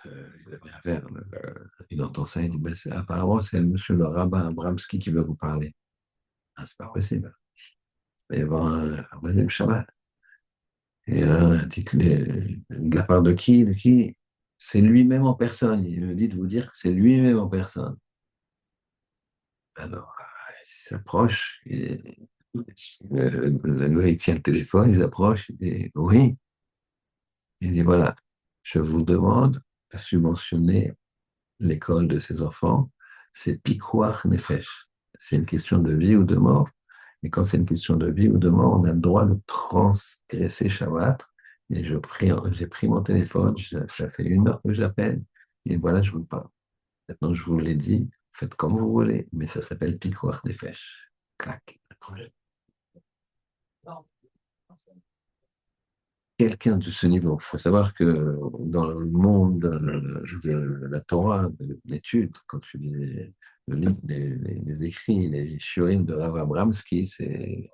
Il a rien à faire. Il entend ça, il dit, ben, apparemment, c'est monsieur le rabbin Abramski qui veut vous parler. Ah, c'est pas possible. Il va y avoir un deuxième Shabbat. Et là, dites-le, de la part de qui? De qui? C'est lui-même en personne. Il me dit de vous dire que c'est lui-même en personne. Alors, il s'approche, le gars, il tient le téléphone, il s'approche, il dit oui. Il dit voilà, je vous demande de subventionner l'école de ses enfants. C'est Pikuach Nefesh. C'est une question de vie ou de mort. Et quand c'est une question de vie ou de mort, on a le droit de transgresser Shabbat. Et j'ai pris mon téléphone, ça fait 1 heure que j'appelle, et voilà, je vous parle. Maintenant, je vous l'ai dit, faites comme vous voulez, mais ça s'appelle Pikuach Nefesh. Clac. Quelqu'un de ce niveau. Il faut savoir que dans le monde de la Torah, de l'étude, quand tu lis les écrits, les shiurim de Rav Abramski, c'est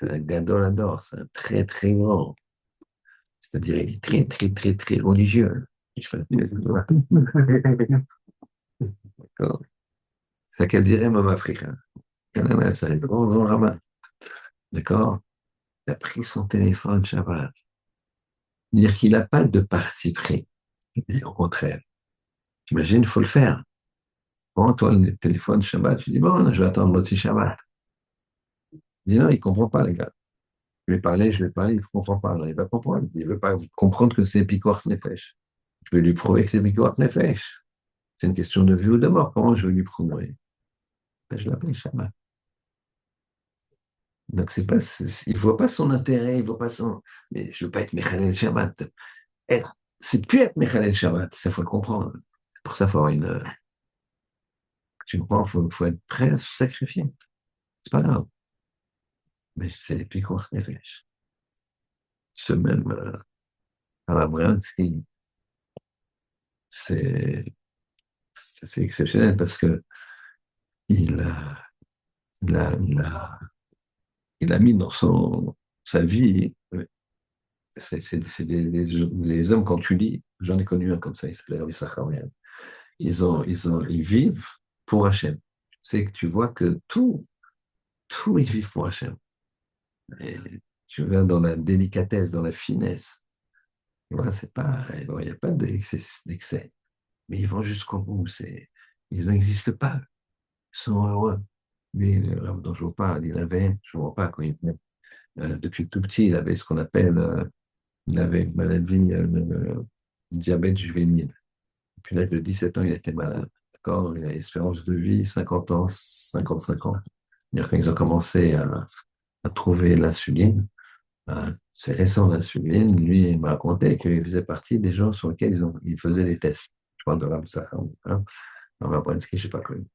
un gadol ador, c'est un très très grand. C'est-à-dire, il est très très très très religieux. D'accord. C'est ce qu'elle dirait même africain. C'est un grand grand rabbin. D'accord. Il a pris son téléphone Shabbat. Dire qu'il n'a pas de parti pris. Et au contraire. T'imagines, il faut le faire. Bon, toi, le téléphone Shabbat, tu dis, bon, je vais attendre Motzi Shabbat. Il dit, non, il ne comprend pas, les gars. Je vais parler, il ne comprend pas. Non, il va comprendre. Il ne veut pas comprendre que c'est Pikuach Nefesh. Je vais lui prouver que c'est Pikuach Nefesh. C'est une question de vie ou de mort. Comment je vais lui prouver? Ben, je l'appelle Shabbat. Donc, c'est pas, il ne voit pas son intérêt, il ne voit pas son. Mais je ne veux pas être Mechalel Shabbat. C'est plus être Mechalel Shabbat, ça faut le comprendre. Pour ça, il faut avoir une. Tu comprends, faut être prêt à se sacrifier. C'est pas grave. Mais c'est Pikuach Nefesh. Ce même Abrahamski, c'est c'est exceptionnel parce que il a, il a, il a, il a mis dans sa vie, c'est des hommes, quand tu lis, j'en ai connu un comme ça, il s'appelait Rabbi Sacharien. Ils vivent pour Hachem. C'est que tu vois que tout, ils vivent pour Hachem. Et tu vas dans la délicatesse, dans la finesse. Tu vois, c'est pas, bon, il n'y a pas d'excès. Mais ils vont jusqu'au bout. Ils n'existent pas. Ils sont heureux. Lui, le rêve dont je vous parle, il avait, je ne vois pas, depuis tout petit, il avait ce qu'on appelle, il avait une maladie, le diabète juvénile. Depuis l'âge de 17 ans, il était malade. D'accord? Il a une espérance de vie 50 ans, 55 ans. C'est-à-dire quand ils ont commencé à trouver l'insuline, c'est récent l'insuline, lui, il m'a raconté qu'il faisait partie des gens sur lesquels ils faisaient des tests. Je parle de Ramsar, hein. Ramsar, je ne sais pas connu.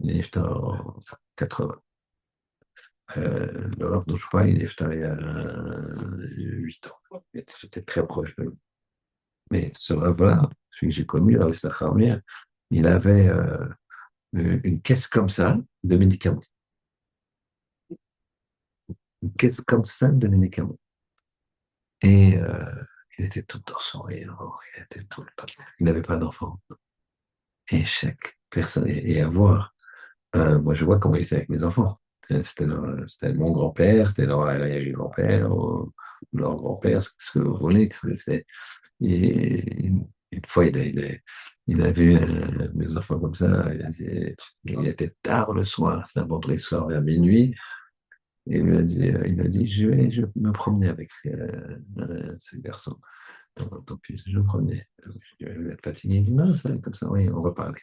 Il est en 80. Le Rav dont je parle, il est il y a 8 ans. J'étais très proche de lui. Mais ce Rav-là, celui que j'ai connu, Rav Sacharmir, il avait une caisse comme ça de médicaments. Une caisse comme ça de médicaments. Et il était tout le temps souriant, il était tout le temps. Il n'avait pas d'enfant. Et chaque personne, et à voir, moi je vois comment il était avec mes enfants. C'était mon grand-père, c'était leur arrière-grand-père, leur grand-père, ce que vous voulez. Et une fois, il a vu mes enfants comme ça. Il était tard le soir, c'était un vendredi soir vers minuit. Et il a dit, je vais me promener avec ce garçon, ton fils, je vais me promener. Je vais être fatigué. Il dit, non, ça, comme ça, oui, on va parler.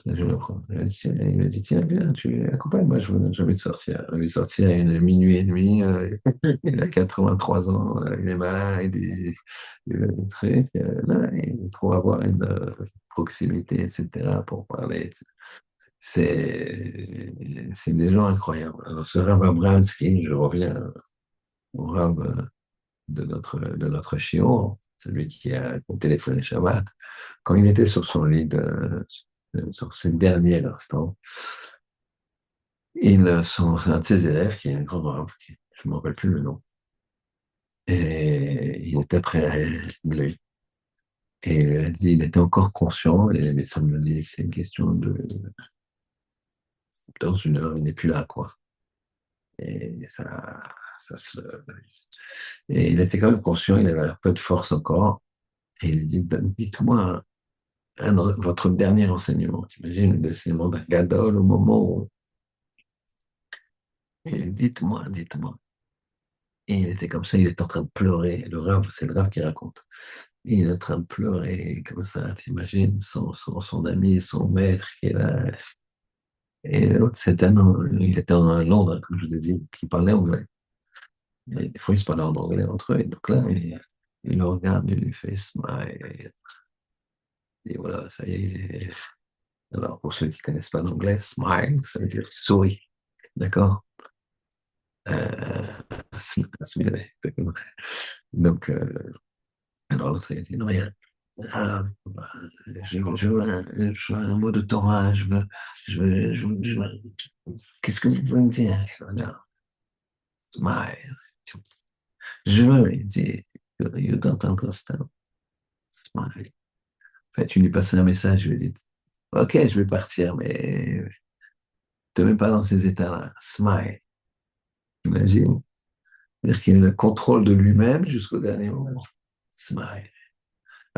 Je le prends. Il m'a dit, tiens, viens, tu accompagnes, moi, je vais te sortir. Je vais sortir à une minuit et demi. Il a 83 ans, il est malade, il a des trucs. Là, pour avoir une proximité, etc., pour parler. C'est des gens incroyables. Alors, ce Rav Abramski, je reviens. au Rav de notre chiot, celui qui a téléphoné Shabbat, quand il était sur son lit, sur ses derniers instants, un de ses élèves, qui est un grand Rav, je ne me rappelle plus le nom, et il était près de lui. Et il a dit, il était encore conscient, et les médecins me dit, c'est une question dans une heure, il n'est plus là, quoi. Et ça se, et il était quand même conscient, il avait un peu de force encore, et il dit, dites-moi votre dernier enseignement. T'imagines l'enseignement d'un gadol au moment où, et dites-moi, dites-moi. Et il était comme ça, il était en train de pleurer. C'est le rave qui raconte. Et il est en train de pleurer, comme ça, t'imagines, son ami, son maître qui est là. Et l'autre, il était en Londres, comme je vous ai dit, qui parlait anglais. Et des fois, ils se parlaient en anglais entre eux. Et donc là, il le regarde, il lui fait smile. Et voilà, ça y est, Alors, pour ceux qui ne connaissent pas l'anglais, smile, ça veut dire souris. D'accord? Smiler. Donc, alors l'autre, il dit, non, rien. Ah, bah, je veux un mot de Torah, qu'est-ce que vous pouvez me dire? Non, smile. Je veux, il dit, you don't understand. Smile. En fait, tu lui passes un message, je lui dis, ok, je vais partir, mais ne te mets pas dans ces états-là. Smile. Imagine. C'est-à-dire qu'il a le contrôle de lui-même jusqu'au dernier moment. Smile.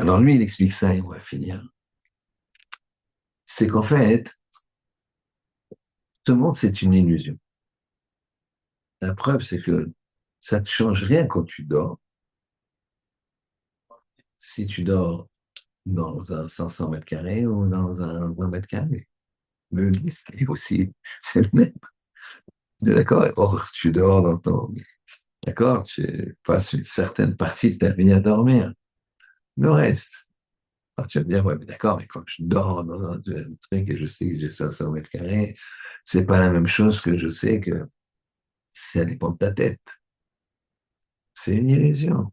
Alors lui, il explique ça et on va finir. C'est qu'en fait, ce monde, c'est une illusion. La preuve, c'est que ça ne te change rien quand tu dors. Si tu dors dans un 500 mètres carrés ou dans un 20 mètres carrés. Le lit, c'est aussi c'est le même. D'accord? Or, tu dors dans ton... D'accord? Tu passes une certaine partie de ta vie à dormir. Le reste, alors tu vas me dire, ouais, mais d'accord, mais quand je dors dans un truc et je sais que j'ai 500 mètres carrés, c'est pas la même chose que je sais que ça dépend de ta tête. C'est une illusion.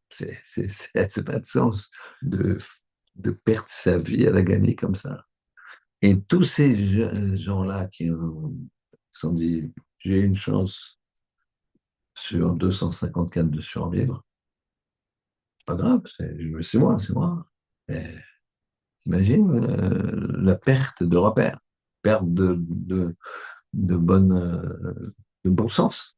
C'est pas de sens de, de perdre sa vie à la gagner comme ça. Et tous ces gens-là qui se sont dit, j'ai une chance sur 254 de survivre, c'est pas grave, c'est moi, c'est moi. Mais imagine la perte de repères, perte de, bonne, de bon sens.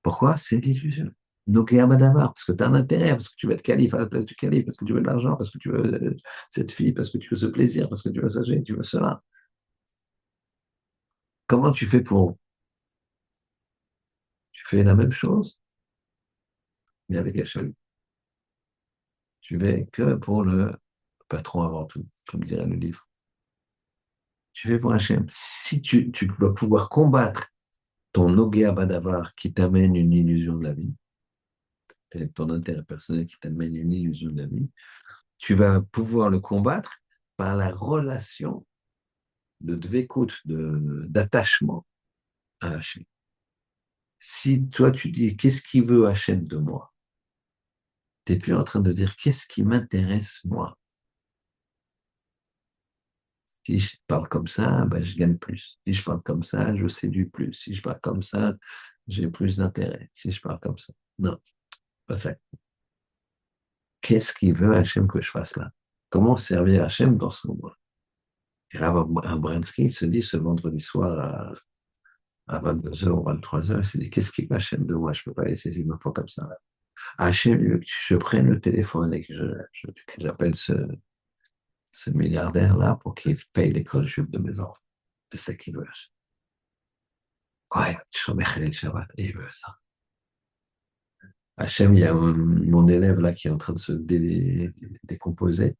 Pourquoi? C'est l'illusion. Donc, il y a Madama, parce que tu as un intérêt, parce que tu veux être calife à la place du calife, parce que tu veux de l'argent, parce que tu veux cette fille, parce que tu veux ce plaisir, parce que tu veux ça, tu veux cela. Comment tu fais pour... Tu fais la même chose, mais avec Hachem. Tu fais que pour le patron avant tout, comme dirait le livre. Tu fais pour Hachem. Si tu vas pouvoir combattre ton Nogéa Badavar qui t'amène une illusion de la vie, ton intérêt personnel qui t'amène une illusion de la vie, tu vas pouvoir le combattre par la relation de dvékout, d'attachement à Hachem. Si toi tu dis qu'est-ce qu'il veut Hachem de moi, tu n'es plus en train de dire qu'est-ce qui m'intéresse moi. Si je parle comme ça, ben, je gagne plus. Si je parle comme ça, je séduis plus. Si je parle comme ça, j'ai plus d'intérêt. Si je parle comme ça. Non, pas ça. Qu'est-ce qu'il veut Hachem que je fasse là? Comment servir Hachem dans ce moment-là? Et là, Bransky se dit ce vendredi soir à 22h ou 23h, il s'est dit qu'est-ce qu'il veut Hachem de moi? Je ne peux pas laisser ces enfants comme ça. Hachem veut que je prenne le téléphone et que j'appelle ce milliardaire-là pour qu'il paye l'école juive de mes enfants. C'est ça qu'il veut. Ouais, je suis Khalil Shabbat, et il veut ça. Hachem, il y a mon élève là qui est en train de se décomposer.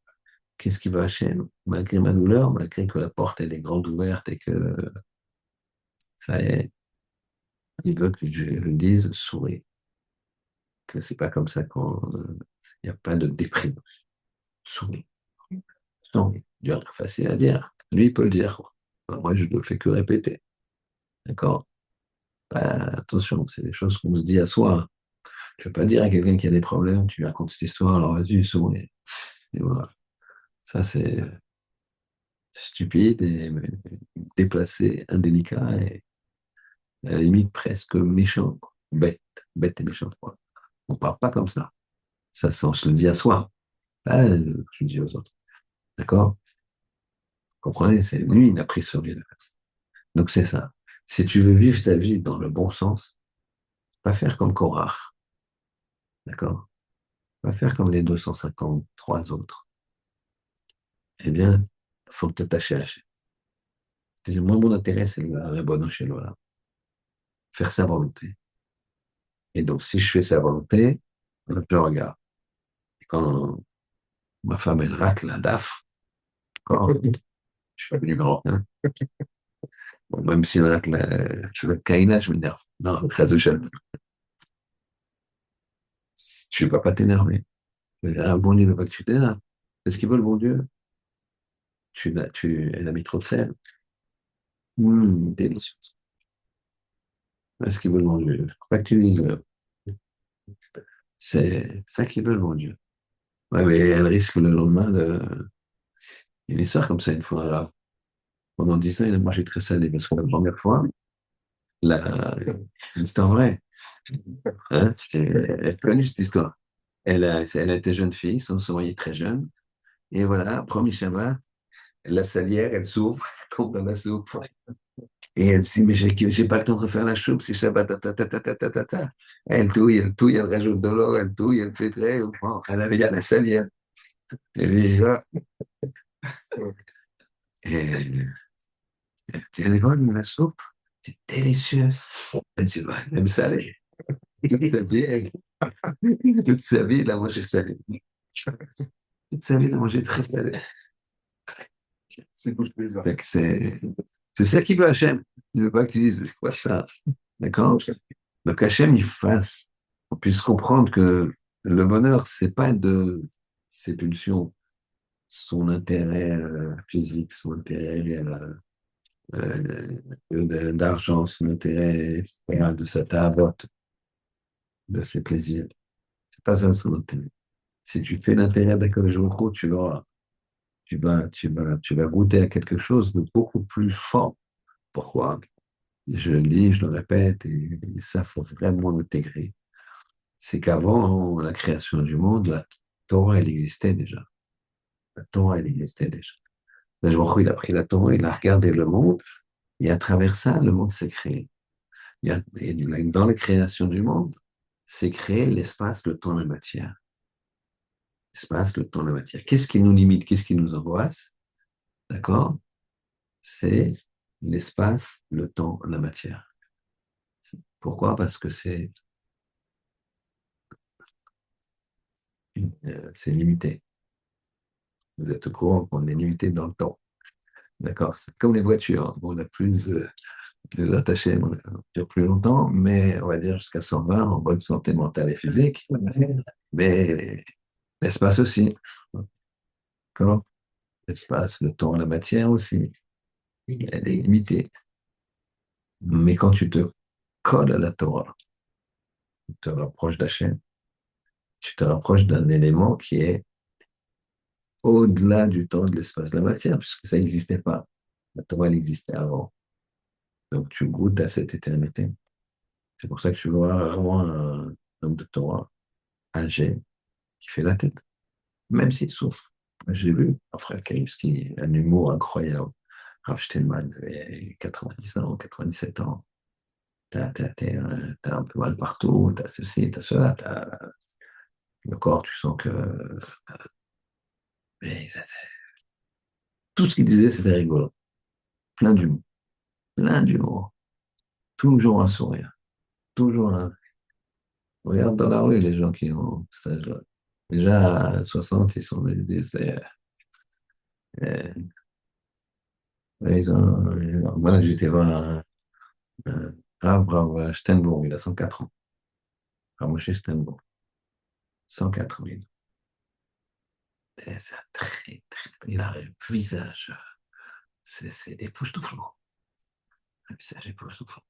Qu'est-ce qu'il veut Hachem? Malgré ma douleur, malgré que la porte elle est grande ouverte et que ça y est, il veut que je lui dise souris. Que c'est pas comme ça il n'y a pas de déprime. Souris. Souris. Dur, facile à dire. Lui, il peut le dire, quoi. Moi, je ne le fais que répéter. D'accord? Attention, c'est des choses qu'on se dit à soi. Tu ne vas pas dire à quelqu'un qui a des problèmes, tu lui racontes cette histoire, alors vas-y, c'est bon. Et voilà. Ça, c'est stupide et déplacé, indélicat et à la limite presque méchant, quoi. Bête, bête et méchant, quoi. On ne parle pas comme ça. On se le dit à soi. Pas, je le dis aux autres. D'accord? Vous comprenez? C'est lui, il a pris sur lui de faire ça. Donc c'est ça. Si tu veux vivre ta vie dans le bon sens, pas faire comme Korach. D'accord? Pas faire comme les 253 autres. Eh bien, il faut te tâcher à Hachem. Moi, mon intérêt, c'est le Ribono Shel Olam. Faire sa volonté. Et donc, si je fais sa volonté, je regarde. Et quand ma femme, elle rate la DAF, encore, je suis numéro un. Bon, même si elle rate le Kaina, je m'énerve. Non, Chazouchem, tu ne vas pas t'énerver. Un bon Dieu ne veut pas que tu t'énerves. C'est ce qu'il veut, le bon Dieu. Elle a mis trop de sel. Délicieux. C'est ce qu'il veut, le bon Dieu. Faut pas que tu dises, c'est ça qu'il veut, le bon Dieu. Ouais, mais elle risque le lendemain de. Il y a une histoire comme ça, une fois, là. Pendant 10 ans, il a mangé très salé, parce que la première fois, la... une histoire vraie. Hein, elle a connu cette histoire. Elle a été jeune fille, sans se marier très jeune. Et voilà, premier Shabbat, la salière, elle s'ouvre, elle tombe dans la soupe. Et elle se dit, mais j'ai pas le temps de refaire la soupe, c'est Shabbat, ta, ta, ta, ta, ta, ta, ta. Elle touille, elle rajoute de l'eau, elle touille, elle fait très. Bon, elle avait déjà la salière. Et lui, il va. Et tu allais voir la soupe, c'est délicieux. Et tu vois, elle aime salé. Toute sa vie, toute sa vie, il a mangé salé. Toute sa vie, il a mangé très salé. C'est pour plaisir. C'est ça qu'il veut Hachem. Il ne veut pas qu'il dise, c'est quoi ça? D'accord? Donc Hachem, il fasse, qu'on puisse comprendre que le bonheur, c'est pas de ses pulsions, son intérêt physique, son intérêt d'argent, son intérêt de sa tavote, de ses plaisirs. C'est pas ça son intérêt. Si tu fais l'intérêt d'Akadosh Baruch Hu, tu l'auras. Tu vas goûter à quelque chose de beaucoup plus fort. Pourquoi? Je le dis, je le répète, et ça, faut vraiment l'intégrer. C'est qu'avant la création du monde, la Torah, elle existait déjà. La Torah, elle existait déjà. Le Baruch Hu, il a pris la Torah, il a regardé le monde, et à travers ça, le monde s'est créé. Et dans la création du monde, c'est créé l'espace, le temps, la matière. L'espace, le temps, la matière. Qu'est-ce qui nous limite? Qu'est-ce qui nous angoisse? D'accord? C'est l'espace, le temps, la matière. Pourquoi? Parce que c'est limité. Vous êtes au courant qu'on est limité dans le temps. D'accord? C'est comme les voitures. On a plus attaché, on dure plus longtemps, mais on va dire jusqu'à 120 en bonne santé mentale et physique. Mais l'espace aussi. D'accord? L'espace, le temps, la matière aussi. Elle est limitée. Mais quand tu te colles à la Torah, tu te rapproches d'Hachem, tu te rapproches d'un élément qui est au-delà du temps, de l'espace, de la matière, puisque ça n'existait pas. La Torah, elle existait avant. Donc tu goûtes à cette éternité. C'est pour ça que tu vois vraiment un homme de Torah âgé qui fait la tête, même s'il souffre. J'ai vu un frère Kaïmski, un humour incroyable. Rav Steinman, il avait 90 ans, 97 ans. T'as un peu mal partout, t'as ceci, t'as cela, le corps, tu sens que. Mais tout ce qu'il disait, c'était rigolo. Plein d'humour. Plein d'humour. Toujours un sourire. Toujours un. Regarde dans la rue les gens qui ont cet âge-là. Déjà à 60, ils sont voilà, j'étais voir Rav Steinbourg, il a 104 ans. Rav Moshe Steinbourg, 104 ans. C'est il a un visage, c'est époustouflant. Un visage époustouflant.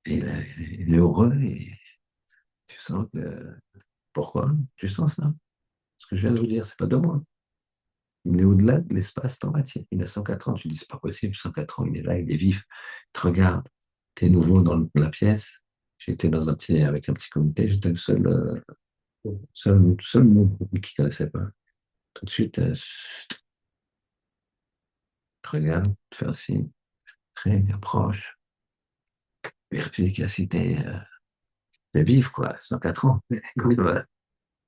Et il est heureux et tu sens que. Pourquoi tu sens ça? Ce que je viens de vous dire, c'est pas de moi. Il est au-delà de l'espace-temps matière. Il a 104 ans. Tu dis, c'est pas possible, 104 ans, il est là, il est vif. Il te regarde. Tu es nouveau dans la pièce. J'étais avec un petit comité, j'étais le seul nouveau qui ne connaissait pas. Tout de suite, te regarde, te fait un signe, très proche, perspicacité, c'est vif, quoi, 104 ans. Oui, voilà.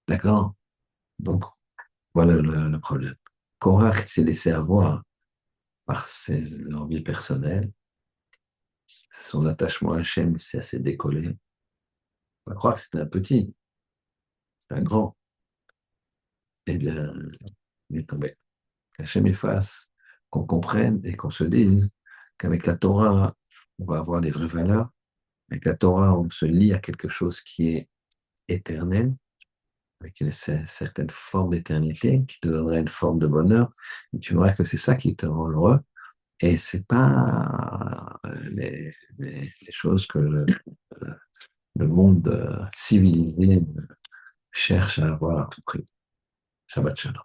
D'accord? Donc, voilà le problème. Korach s'est laissé avoir par ses envies personnelles, son attachement à Hachem s'est assez décollé. On va croire que c'était un petit, c'est un grand. Eh bien, il est tombé. Qu'Hachem efface, qu'on comprenne et qu'on se dise qu'avec la Torah, on va avoir les vraies valeurs. Avec la Torah, on se lie à quelque chose qui est éternel, avec une certaine forme d'éternité qui te donnerait une forme de bonheur. Et tu verras que c'est ça qui te rend heureux. Et c'est pas les choses que le monde civilisé cherche à avoir à tout prix. Shabbat shalom.